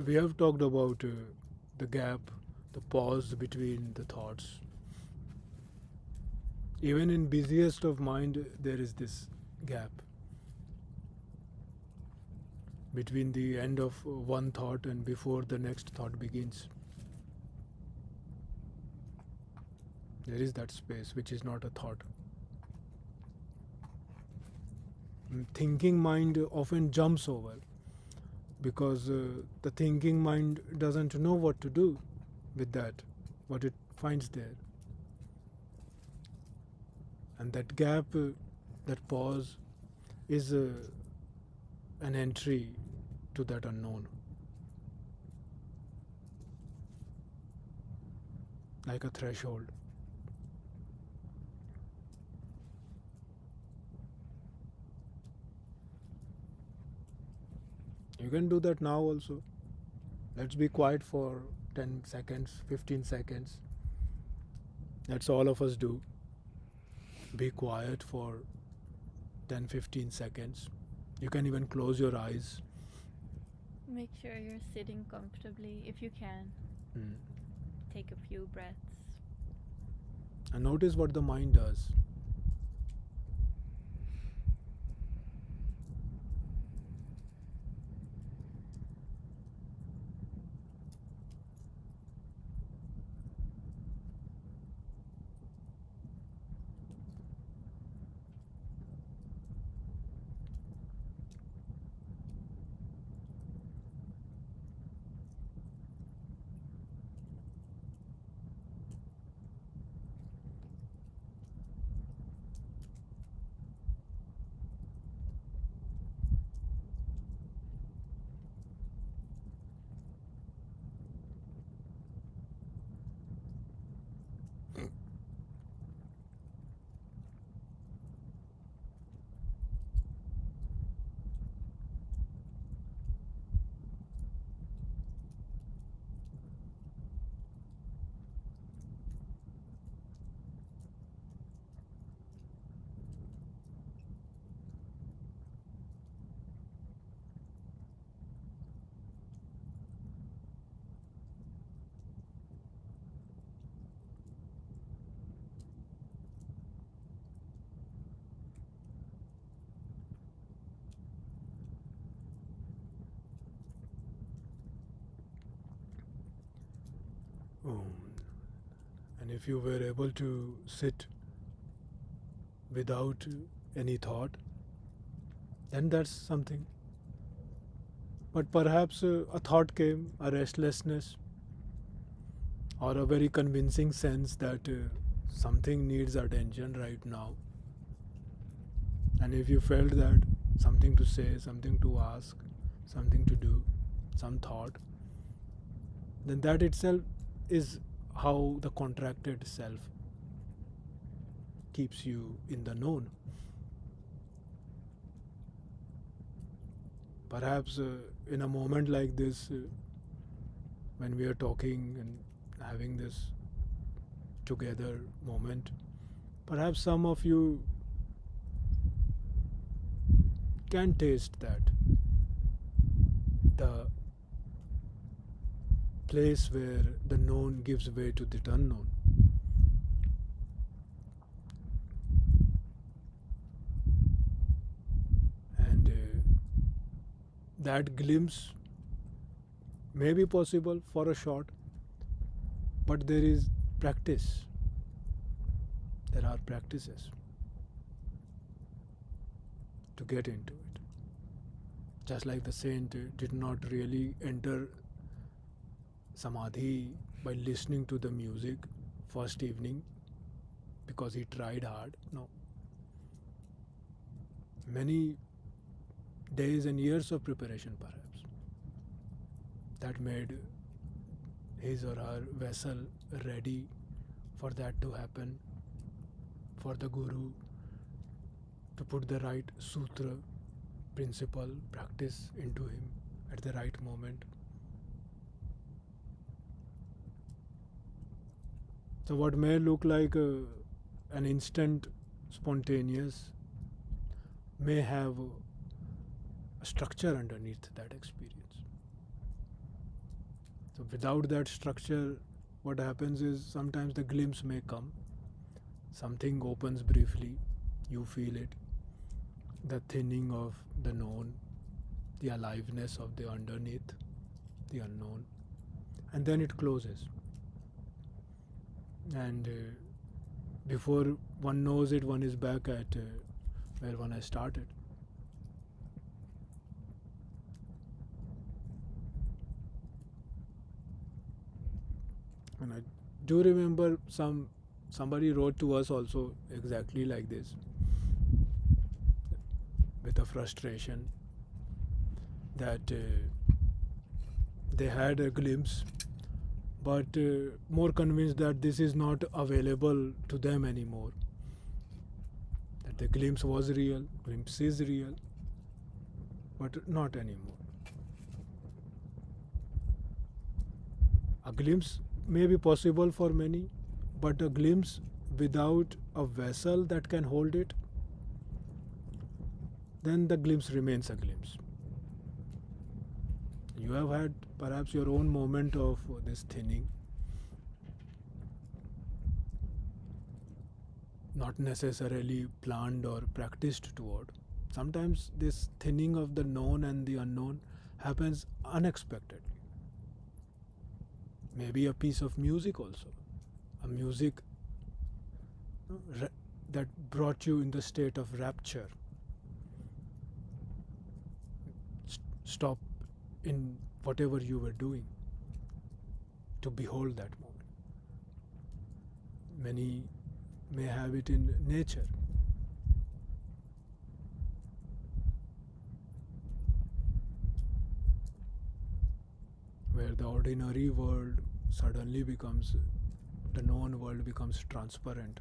we have talked about the gap, the pause between the thoughts. Even in busiest of mind, there is this gap between the end of one thought and before the next thought begins. There is that space which is not a thought. Thinking mind often jumps over because the thinking mind doesn't know what to do with that, what it finds there. And that gap, that pause, is an entry to that unknown. Like a threshold. You can do that now also. Let's be quiet for 10 seconds, 15 seconds. That's all of us do. Be quiet for 10-15 seconds. You can even close your eyes. Make sure you're sitting comfortably if you can. Take a few breaths. And notice what the mind does. And if you were able to sit without any thought, then that's something. But perhaps a thought came, a restlessness, or a very convincing sense that something needs attention right now. And if you felt that, something to say, something to ask, something to do, some thought, then that itself is how the contracted self keeps you in the known. Perhaps in a moment like this, when we are talking and having this together moment, perhaps some of you can taste that. The place where the known gives way to the unknown. And that glimpse may be possible for a short, but there is practice. There are practices to get into it. Just like the saint did not really enter samadhi by listening to the music first evening because he tried hard. No. Many days and years of preparation perhaps that made his or her vessel ready for that to happen, for the guru to put the right sutra, principle, practice into him at the right moment. So what may look like an instant spontaneous may have a structure underneath that experience. So without that structure, what happens is sometimes the glimpse may come. Something opens briefly, you feel it, the thinning of the known, the aliveness of the underneath, the unknown, and then it closes. And before one knows it, one is back at where one has started. And I do remember somebody wrote to us also exactly like this, with a frustration that they had a glimpse, but more convinced that this is not available to them anymore. That the glimpse was real, glimpse is real, but not anymore. A glimpse may be possible for many, but a glimpse without a vessel that can hold it, then the glimpse remains a glimpse. You have had perhaps your own moment of this thinning, not necessarily planned or practiced toward. Sometimes this thinning of the known and the unknown happens unexpectedly. Maybe a piece of music also, a music that brought you in the state of rapture. Stop in whatever you were doing to behold that moment. Many may have it in nature. Where the ordinary world suddenly becomes, the known world becomes transparent.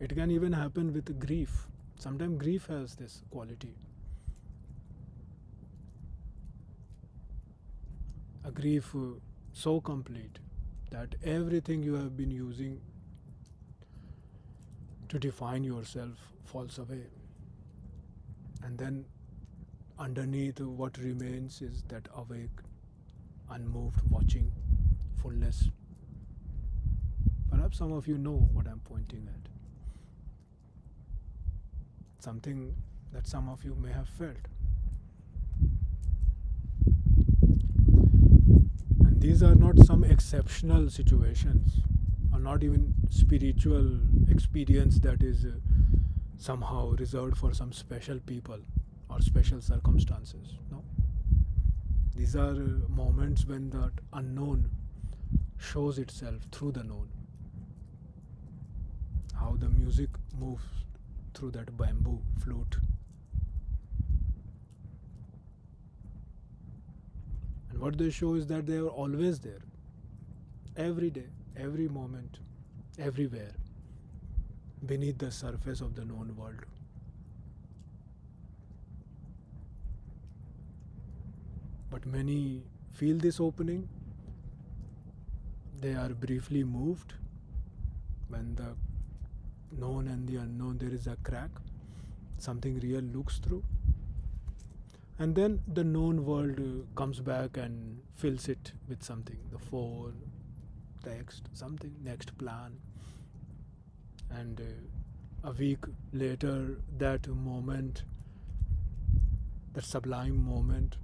It can even happen with grief. Sometimes grief has this quality. A grief so complete that everything you have been using to define yourself falls away. And then underneath what remains is that awake, unmoved, watching fullness. Perhaps some of you know what I'm pointing at. Something that some of you may have felt. And these are not some exceptional situations, or not even spiritual experience that is somehow reserved for some special people or special circumstances. No. These are moments when that unknown shows itself through the known. How the music moves through that bamboo flute. And what they show is that they are always there. Every day, every moment, everywhere, beneath the surface of the known world. But many feel this opening. They are briefly moved. When the known and the unknown, there is a crack. Something real looks through. And then the known world comes back and fills it with something. The phone, text, something, next plan. And a week later, that moment, that sublime moment,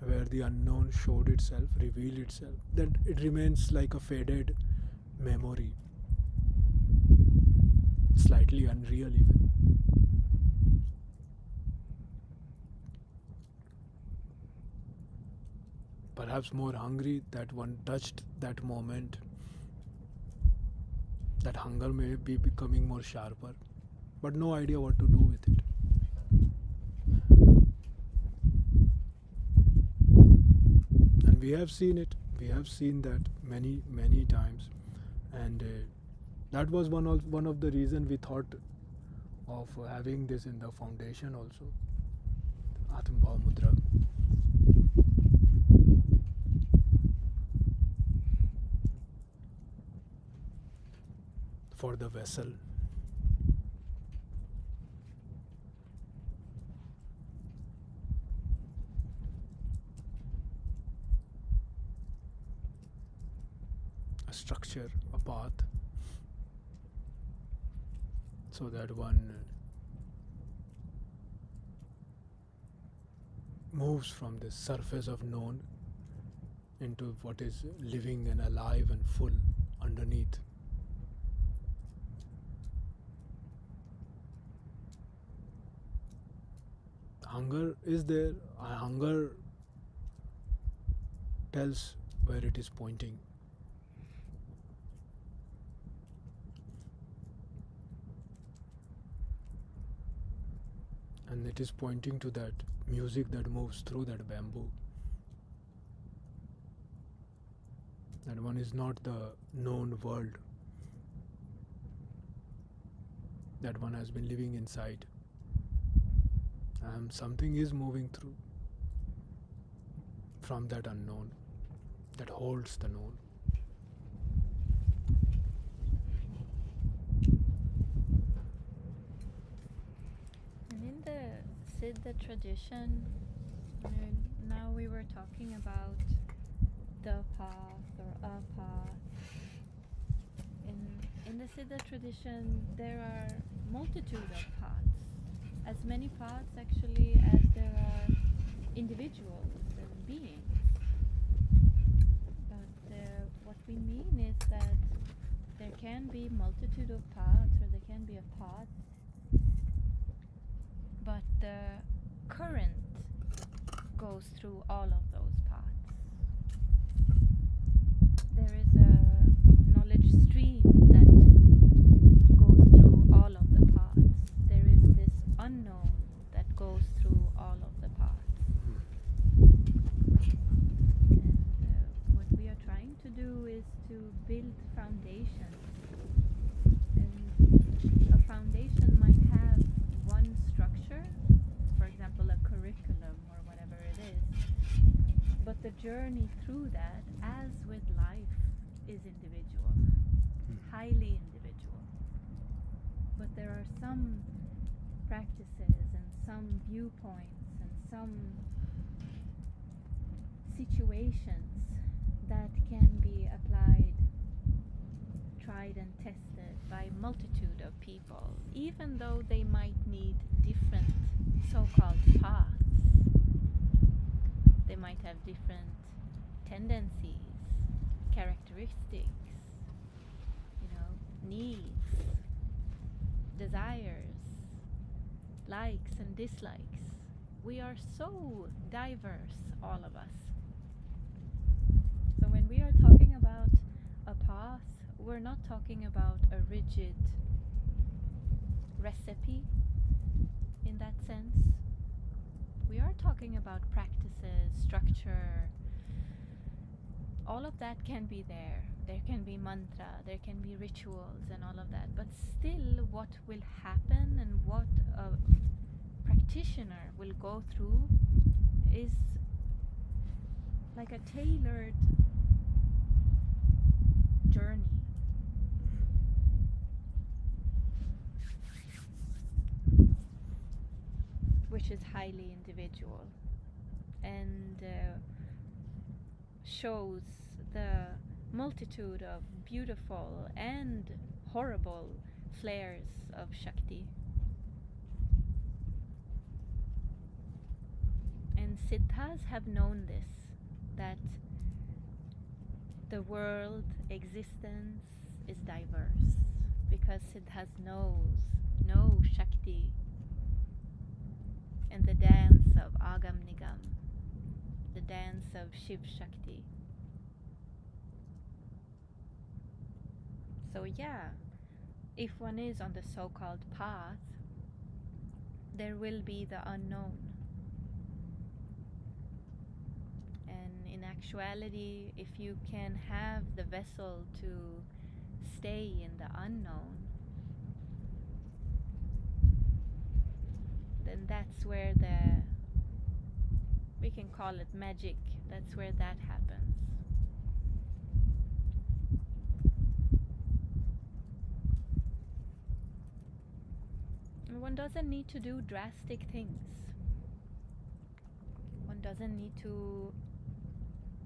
where the unknown showed itself, revealed itself, then it remains like a faded memory, slightly unreal even. Perhaps more hungry that one touched that moment. That hunger may be becoming more sharper, but no idea what to do with it. And we have seen it. We have seen that many, many times. And that was one of the reasons we thought of having this in the foundation also. Atma Mudra. For the vessel. a structure, a path, so that one moves from the surface of known into what is living and alive and full underneath. Hunger is there. Hunger tells where it is pointing. And it is pointing to that music that moves through that bamboo. That one is not the known world. That one has been living inside. And something is moving through from that unknown that holds the known. And in the Siddha tradition, now we were talking about the path or a path. In the Siddha tradition, there are multitude of paths. As many paths actually as there are individuals and beings. But what we mean is that there can be multitude of paths, or there can be a path, but the current goes through all of those paths. There is a knowledge stream that goes through all of the paths. There is this unknown that goes through all of the paths. And what we are trying to do is to build foundations. And a foundation might have one structure, for example a curriculum or whatever it is, but the journey through that, as with life, is individual, highly individual. But there are some practices and some viewpoints and some situations that can be applied, tried and tested by multitude of people, even though they might need different so-called paths. They might have different tendencies, characteristics, needs, desires, likes and dislikes. We are so diverse, all of us. So when we are talking about a path, we're not talking about a rigid recipe in that sense. We are talking about practices, structure. All of that can be there. There can be mantra, there can be rituals and all of that. But still, what will happen and what a practitioner will go through is like a tailored journey. Which is highly individual and shows the multitude of beautiful and horrible flares of Shakti. And Siddhas have known this, that the world existence is diverse, because Siddhas know Shakti and the dance of Agam Nigam, the dance of Shiv-Shakti. So yeah, if one is on the so-called path, there will be the unknown. And in actuality, if you can have the vessel to stay in the unknown, then that's where we can call it magic, that's where that happens. And one doesn't need to do drastic things. One doesn't need to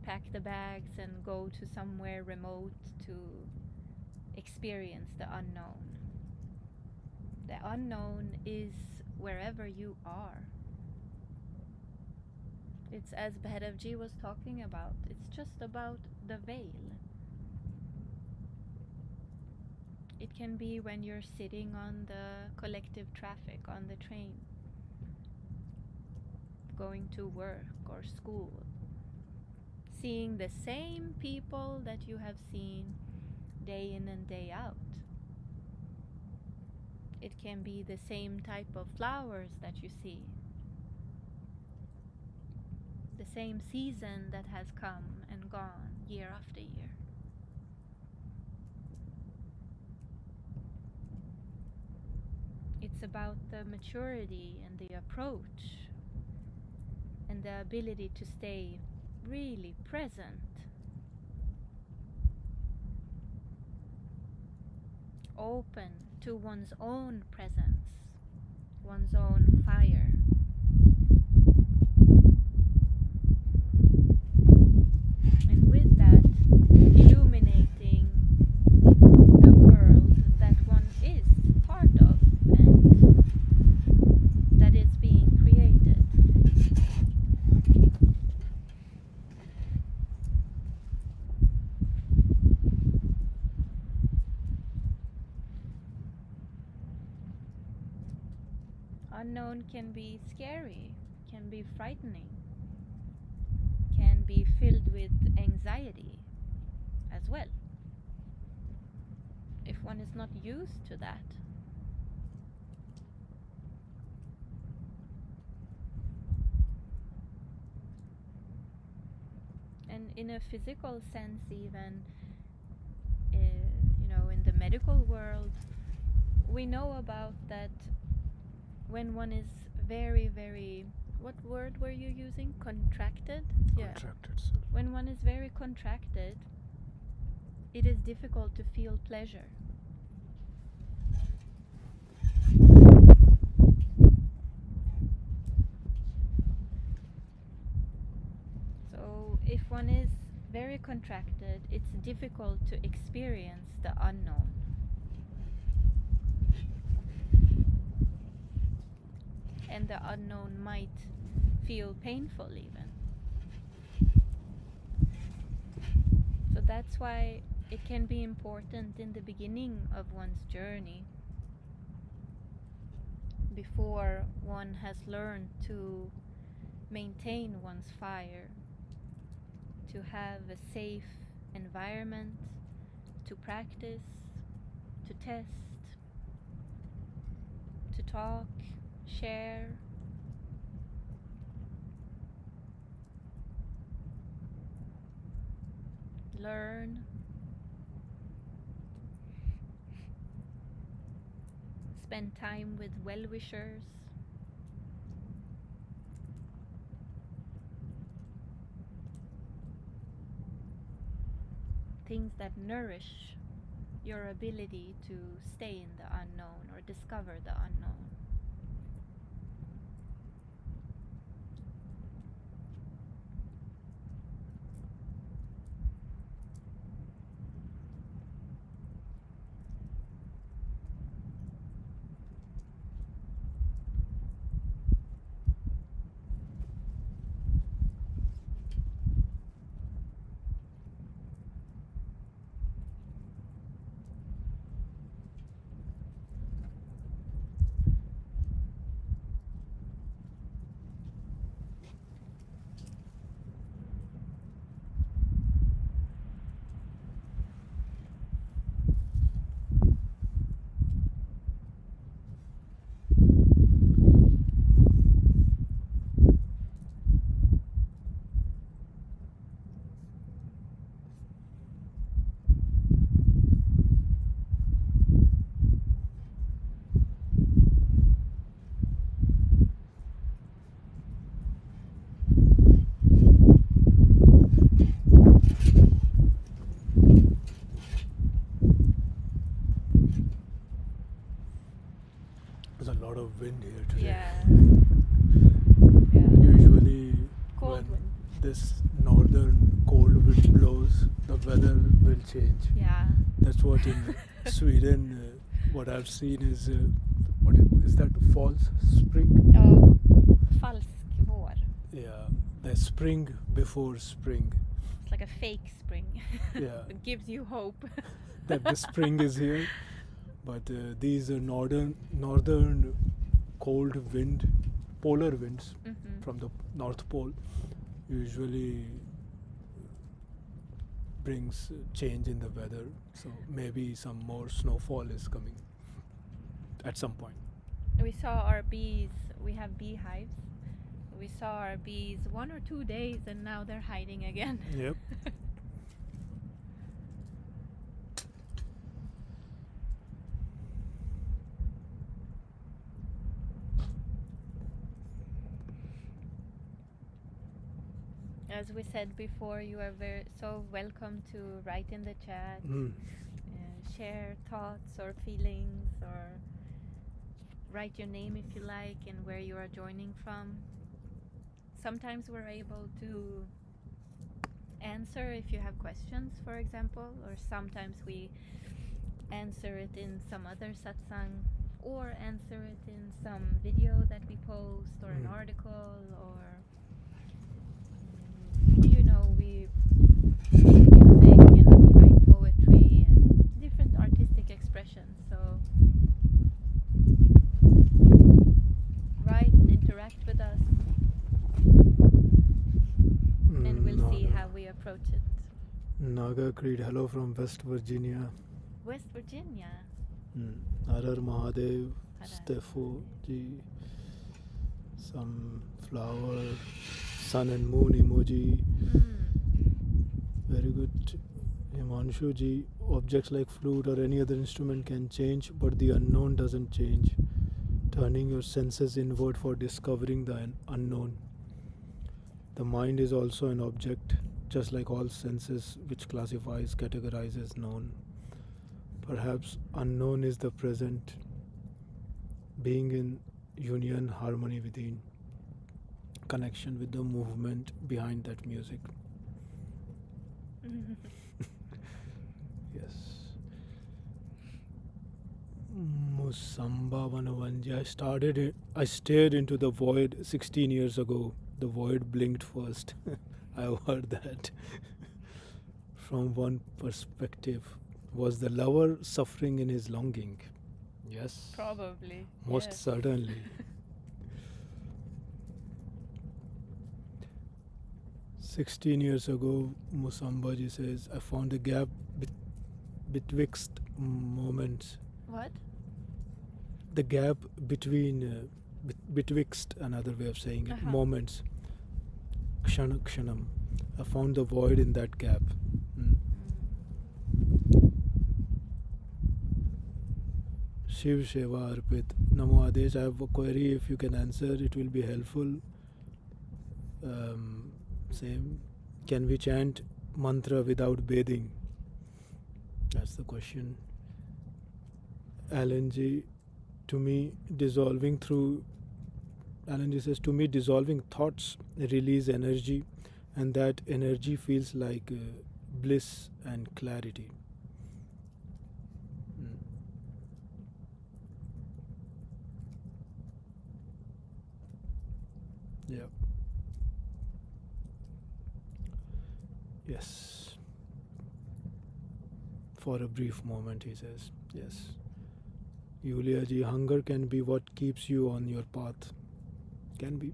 pack the bags and go to somewhere remote to experience the unknown. The unknown is wherever you are. It's as Bhairavi was talking about, it's just about the veil. It can be when you're sitting on the collective traffic on the train, going to work or school, seeing the same people that you have seen day in and day out. It can be the same type of flowers that you see, the same season that has come and gone year after year. It's about the maturity and the approach and the ability to stay really present, open to one's own presence, one's own fire. And with that, illuminating the world that one is part of and that is being created. Unknown can be scary, can be frightening, can be filled with anxiety as well, if one is not used to that. And in a physical sense even, in the medical world, we know about that when one is very, very, what word were you using? Contracted? Contracted self. When one is very contracted, it is difficult to feel pleasure. So if one is very contracted, it's difficult to experience the unknown. And the unknown might feel painful even. So that's why it can be important in the beginning of one's journey, before one has learned to maintain one's fire, to have a safe environment, to practice, to test, to talk, share, learn, spend time with well-wishers, things that nourish your ability to stay in the unknown or discover the unknown. There's a lot of wind here today. Yeah. Usually Cold when wind. this northern cold weather will change. Yeah. That's what in Sweden, what I've seen is, what is that, false spring? Ja, falsk vår. Yeah, the spring before spring. It's like a fake spring. Yeah. It gives you hope. That the spring is here. But these are northern cold wind, polar winds Mhm. from the North Pole usually brings change in the weather. So maybe some more snowfall is coming at some point. We saw our bees. We have beehives. We saw our bees 1 or 2 days, and now they're hiding again. Yep. As we said before, you are so welcome to write in the chat, share thoughts or feelings, or write your name if you like and where you are joining from. Sometimes we're able to answer if you have questions, for example, or sometimes we answer it in some other satsang, or answer it in some video that we post, or an article, or we play music and we write poetry and different artistic expressions. So write, interact with us, and we'll see how we approach it. Naga Creed, hello from West Virginia. West Virginia. Harar Mahadev, Harar. Stefo ji, some flower, sun and moon emoji. Very good. Himanshu ji, objects like flute or any other instrument can change, but the unknown doesn't change. Turning your senses inward for discovering the unknown. The mind is also an object, just like all senses, which classifies, categorizes known. Perhaps unknown is the present, being in union, harmony within, connection with the movement behind that music. Yes. Musamba 101. I stared into the void 16 years ago. The void blinked first. I've heard that. From one perspective, was the lover suffering in his longing? Yes. Probably. Most yes. certainly. 16 years ago, Musambaji says, I found a gap betwixt moments. What? The gap between, betwixt, another way of saying it, moments. Kshanam. I found the void in that gap. Shiv Sheva Arpit. Namo Adesh. I have a query. If you can answer, it will be helpful. Same. Can we chant mantra without bathing? That's the question. Alan G. To me, Alan G says, to me, dissolving thoughts release energy, and that energy feels like bliss and clarity. Yeah. Yes. For a brief moment, he says. Yes. Yulia ji, hunger can be what keeps you on your path. Can be.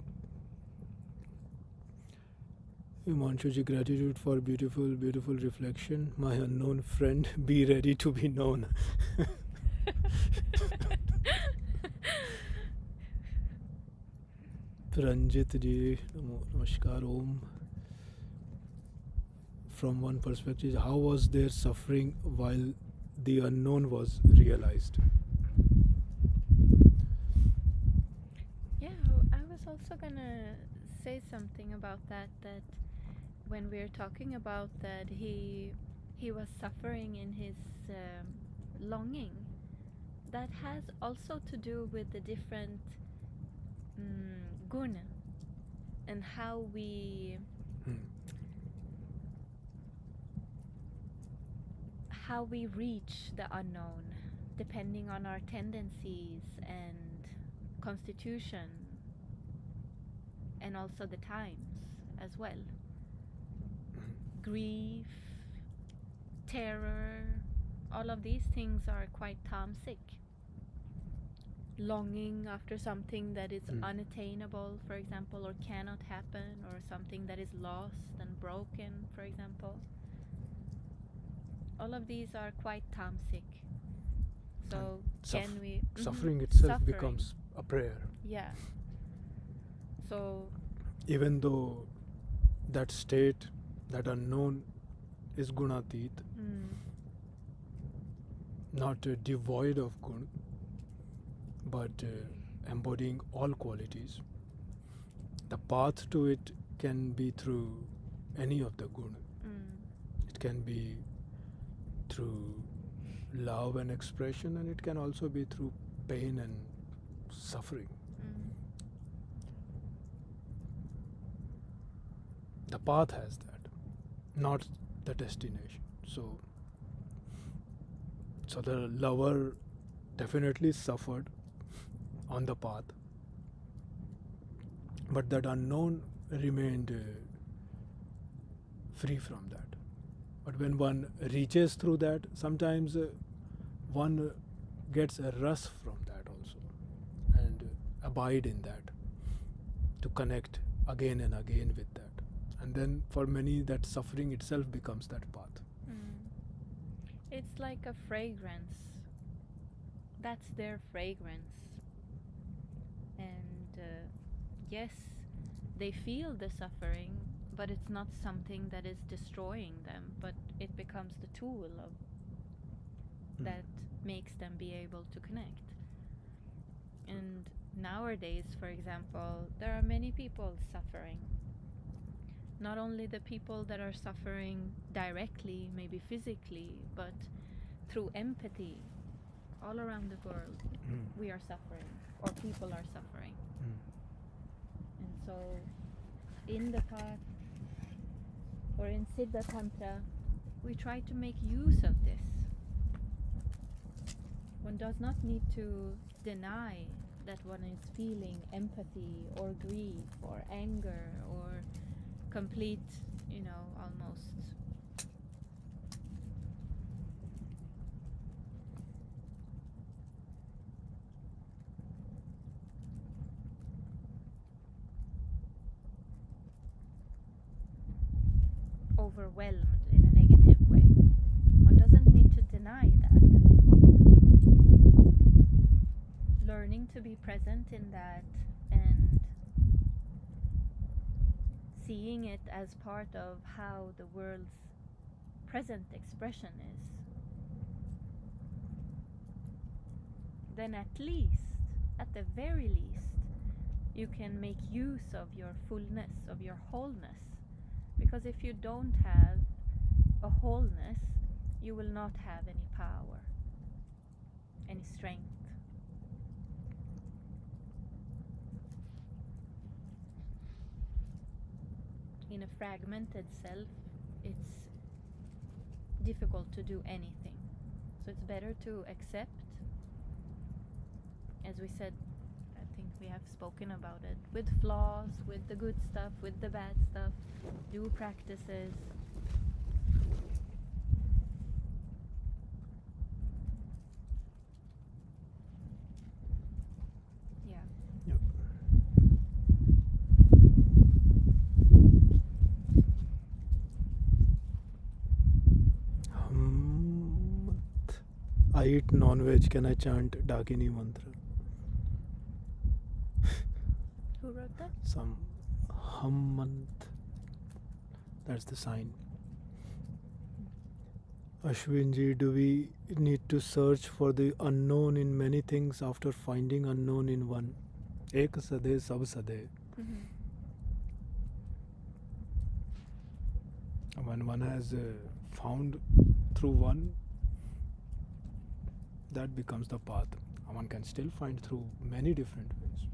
Himanshu ji, gratitude for beautiful, beautiful reflection. My unknown friend, be ready to be known. Pranjit ji, namaskar, Om. From one perspective, how was their suffering while the unknown was realized? Yeah, I was also gonna say something about that when we're talking about that he was suffering in his longing, that has also to do with the different guna and how we how we reach the unknown, depending on our tendencies and constitution, and also the times as well. Grief, terror, all of these things are quite tamasic. Longing after something that is unattainable, for example, or cannot happen, or something that is lost and broken, for example. All of these are quite tamasic. So can we... Suffering itself Suffering. becomes a prayer. Yeah. So... Even though that state, that unknown, is gunatit, not devoid of gun, but embodying all qualities. The path to it can be through any of the gun. It can be through love and expression, and it can also be through pain and suffering. The path has that, not the destination. So the lover definitely suffered on the path, but that unknown remained free from that. But when one reaches through that, sometimes one gets a rush from that also, and abide in that, to connect again and again with that. And then for many, that suffering itself becomes that path. It's like a fragrance. That's their fragrance. And yes, they feel the suffering, but it's not something that is destroying them, but it becomes the tool of that makes them be able to connect. And nowadays, for example, there are many people suffering. Not only the people that are suffering directly, maybe physically, but through empathy. All around the world, we are suffering, or people are suffering. And so, in the path, or in Siddha Tantra, we try to make use of this. One does not need to deny that one is feeling empathy, or grief, or anger, or complete, almost overwhelmed in a negative way. One doesn't need to deny that. Learning to be present in that and seeing it as part of how the world's present expression is, then at the very least, you can make use of your fullness, of your wholeness. Because if you don't have a wholeness, you will not have any power, any strength. In a fragmented self, it's difficult to do anything. So it's better to accept, as we said, I think we have spoken about it, with flaws, with the good stuff, with the bad stuff, do practices. Yeah. Yep. I eat non-veg, can I chant Dakini mantra? Who wrote that? Some hum. That's the sign. Ashwinji, do we need to search for the unknown in many things after finding unknown in one? Ek sade, sab sade. When one has found through one, that becomes the path. One can still find through many different ways.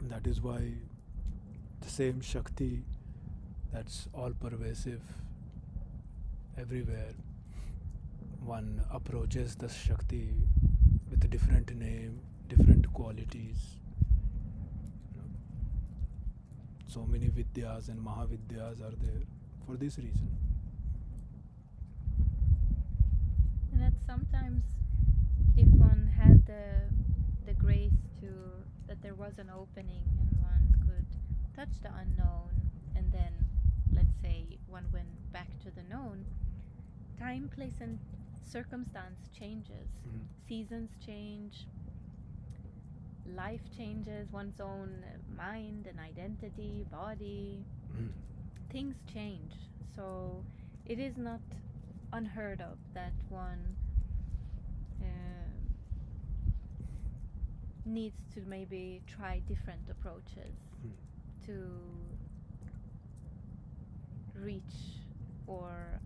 That is why the same Shakti that's all pervasive everywhere one approaches the Shakti with a different name, different qualities. So many Vidyas and Mahavidyas are there for this reason. And that sometimes, if one had the grace that there was an opening and one could touch the unknown, and then, let's say, one went back to the known, time, place, and circumstance changes. Seasons change, life changes, one's own mind and identity, body, things change. So it is not unheard of that one needs to maybe try different approaches to reach or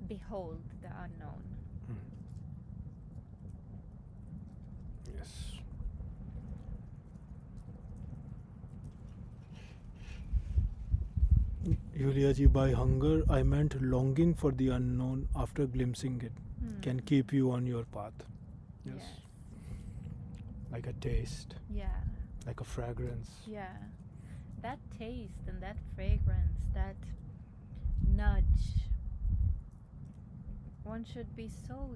behold the unknown. Yes. Yulia ji, by hunger, I meant longing for the unknown after glimpsing it can keep you on your path. Yes. Like a taste. Yeah. Like a fragrance. Yeah. That taste and that fragrance, that nudge. One should be so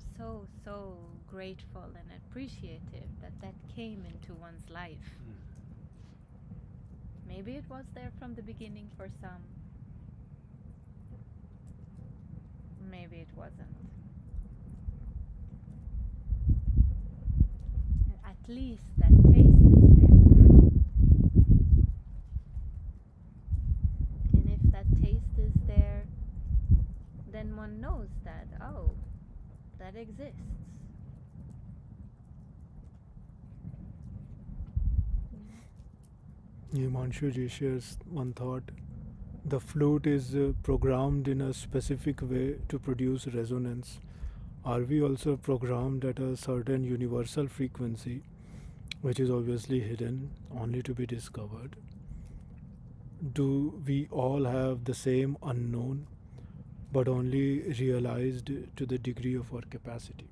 grateful and appreciative that came into one's life. Maybe it was there from the beginning for some. Maybe it wasn't. At least that taste is there. And if that taste is there, then one knows that, oh, that exists. Himanshu ji shares one thought. The flute is programmed in a specific way to produce resonance. Are we also programmed at a certain universal frequency, which is obviously hidden, only to be discovered? Do we all have the same unknown, but only realized to the degree of our capacity?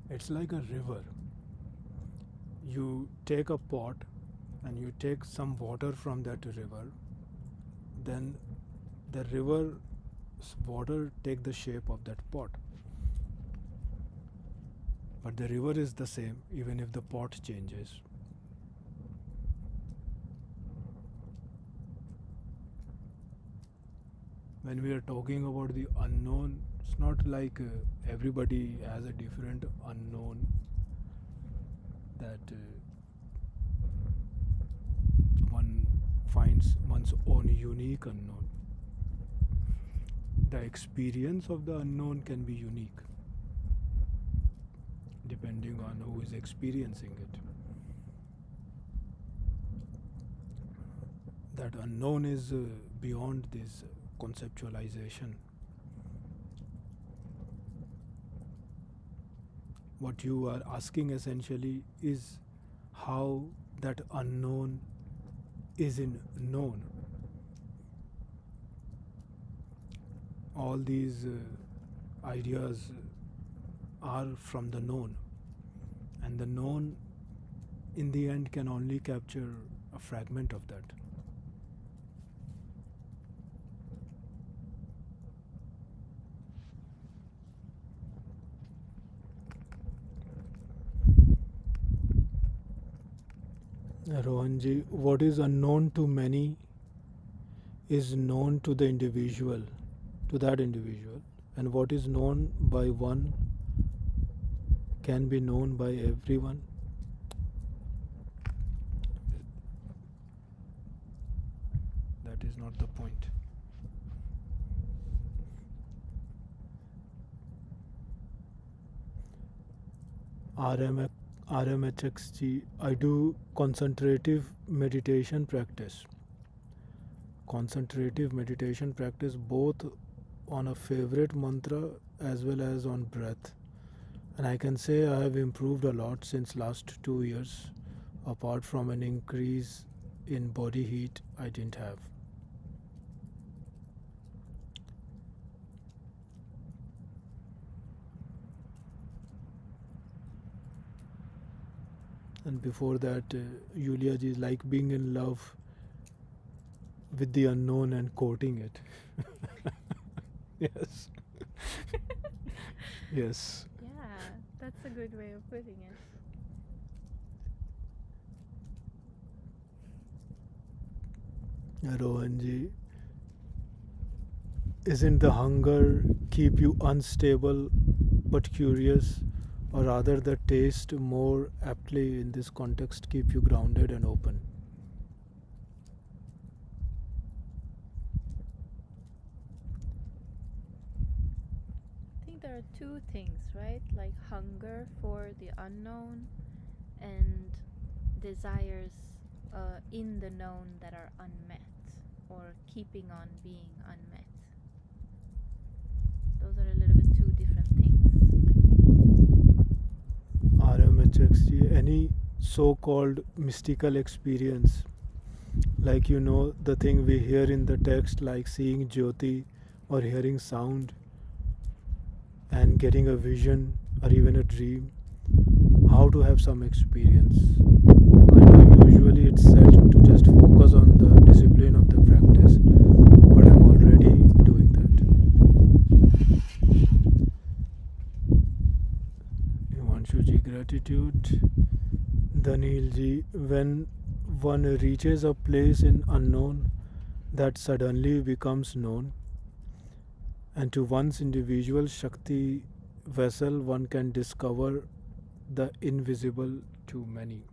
It's like a river. You take a pot and you take some water from that river, then the river's water take the shape of that pot. But the river is the same even if the pot changes. When we are talking about the unknown, it's not like everybody has a different unknown, that one finds one's own unique unknown. The experience of the unknown can be unique depending on who is experiencing it. That unknown is beyond this conceptualization. What you are asking essentially is how that unknown is in known. All these ideas are from the known, and the known in the end can only capture a fragment of that. Rohanji, what is unknown to many is known to the individual, to that individual, and what is known by one can be known by everyone. That is not the point. RMHXG, I do concentrative meditation practice. Concentrative meditation practice both on a favorite mantra as well as on breath. And I can say I have improved a lot since last 2 years, apart from an increase in body heat I didn't have. And before that, Yulia ji is like being in love with the unknown and courting it. Yes. Yes. Yeah, that's a good way of putting it. Rohan ji, isn't the hunger keep you unstable but curious, or rather the taste more aptly in this context keep you grounded and open? I think there are two things, right? Like hunger for the unknown and desires in the known that are unmet or keeping on being unmet. Those are a little bit two different things. RMHXG, any so-called mystical experience, like the thing we hear in the text, like seeing Jyoti or hearing sound and getting a vision or even a dream, how to have some experience. I know usually it's said to just focus on the discipline of the practice, but I'm already doing that. Himanshu ji, gratitude. Daniel ji, when one reaches a place in unknown that suddenly becomes known, and to one's individual Shakti vessel, one can discover the invisible to many.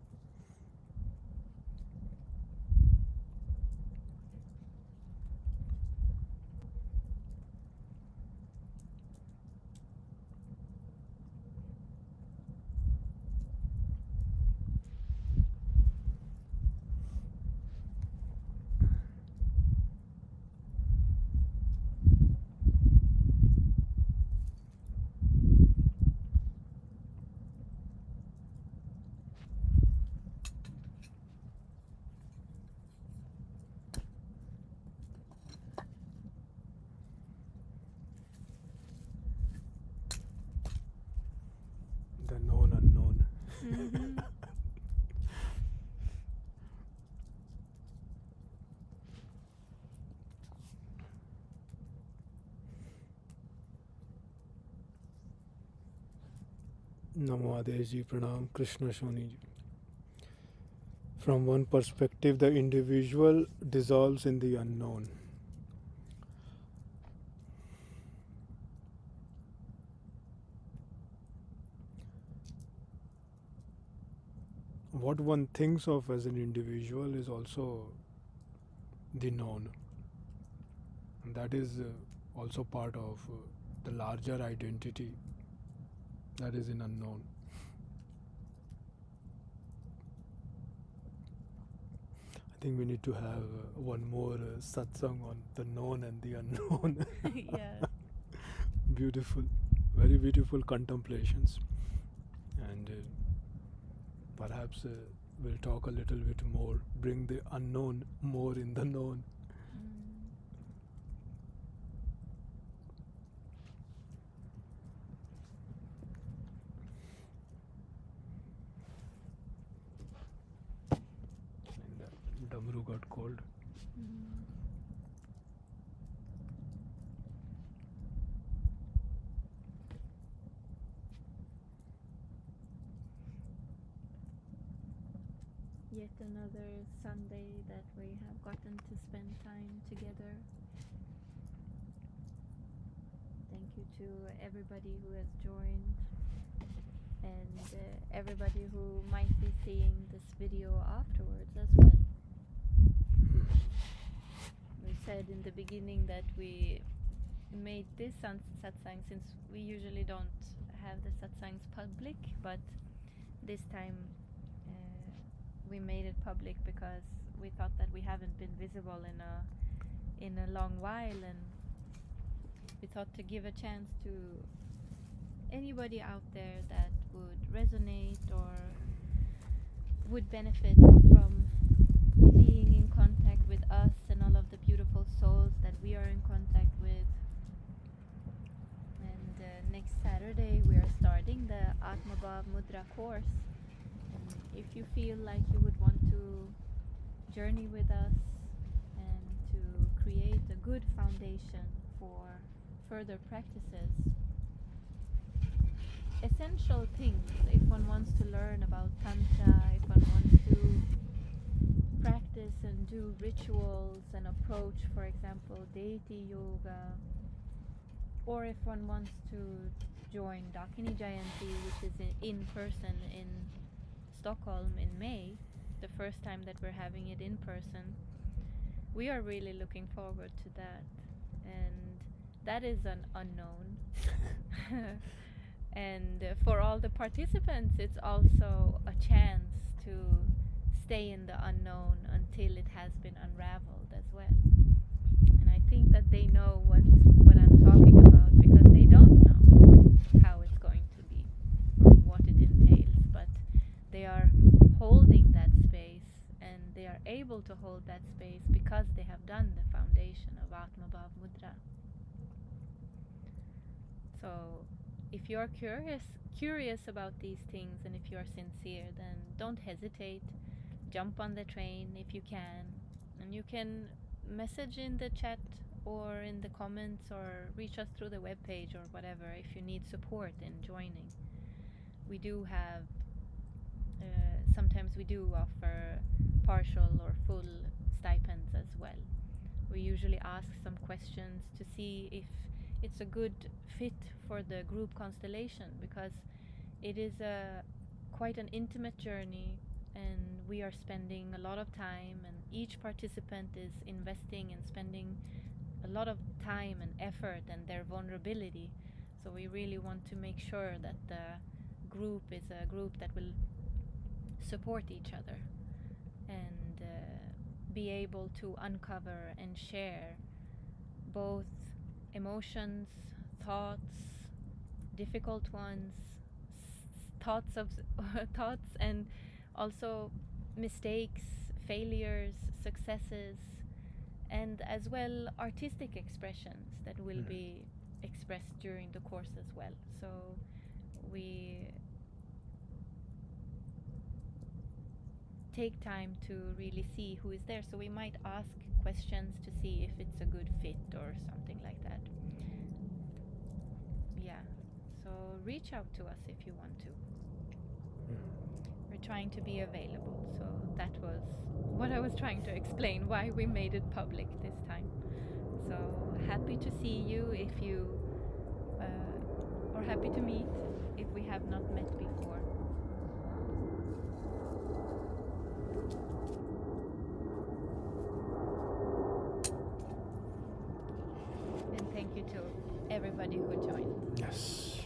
The known unknown. Mm-hmm. Namo Adesh ji, Pranam, Krishna Shoni ji. From one perspective, the individual dissolves in the unknown. What one thinks of as an individual is also the known. And that is also part of the larger identity that is in unknown. I think we need to have one more satsang on the known and the unknown. Yeah. Beautiful, very beautiful contemplations. And perhaps we'll talk a little bit more, bring the unknown more in the known. And the Damru got cold. Yet another Sunday that we have gotten to spend time together. Thank you to everybody who has joined and everybody who might be seeing this video afterwards as well. We said in the beginning that we made this satsang, since we usually don't have the satsangs public, but This time we made it public because we thought that we haven't been visible in a long while, and we thought to give a chance to anybody out there that would resonate or would benefit from being in contact with us and all of the beautiful souls that we are in contact with. And next Saturday we are starting the Atmabhav Mudra course. And if you feel like you would want to journey with us and to create a good foundation for further practices, essential things, if one wants to learn about Tantra, if one wants to practice and do rituals and approach, for example, deity yoga, or if one wants to join Dakini Jayanti, which is in person in Stockholm in May, the first time that we're having it in person, we are really looking forward to that. And that is an unknown. And for all the participants, it's also a chance to stay in the unknown until it has been unraveled as well. And I think that they know what I'm talking about, because they don't know how it's going to be or what it entails, but they are holding that space, and they are able to hold that space because they have done the foundation of Atmabhav Mudra. So if you're curious about these things, and if you're sincere, then don't hesitate. Jump on the train if you can, and you can message in the chat or in the comments, or reach us through the webpage or whatever if you need support in joining. We do have sometimes we do offer partial or full stipends as well. We usually ask some questions to see if it's a good fit for the group constellation, because it is quite an intimate journey, and we are spending a lot of time, and each participant is investing and spending a lot of time and effort and their vulnerability. So we really want to make sure that the group is a group that will support each other and be able to uncover and share both emotions, thoughts, difficult ones, thoughts and also mistakes, failures, successes, and as well artistic expressions that will be expressed during the course as well. So we take time to really see who is there. So we might ask questions to see if it's a good fit or something like that. Yeah, so reach out to us if you want to. We're trying to be available. So that was what I was trying to explain, why we made it public this time. So happy to see you if you or happy to meet if we have not met before. And thank you to everybody who joined. Yes.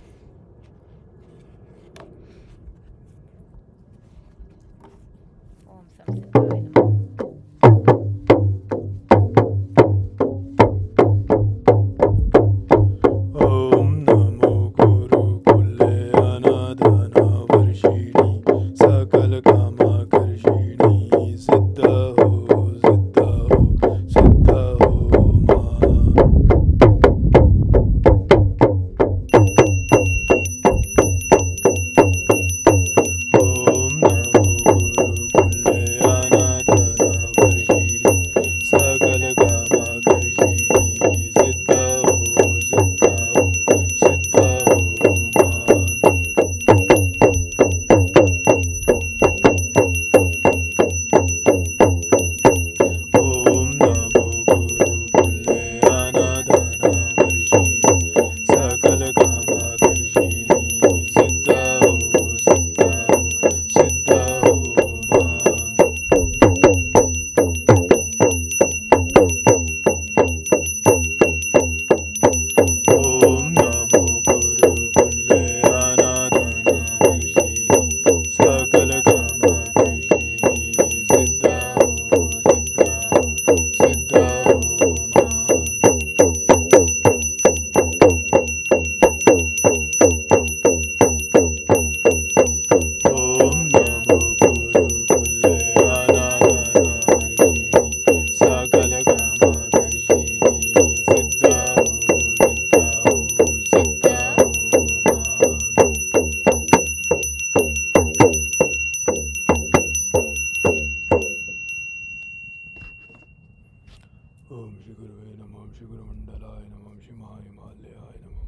Om Sam Siddhaya Namo. Om Namo Guru Kulle Anadana Varshini Sakal Kama Karshini Siddha Ho Siddha Ho Ma. Om Shri Guruve Namah, Shri Guru Mandalaya Namah, Shri Mahahimalayaya Namah,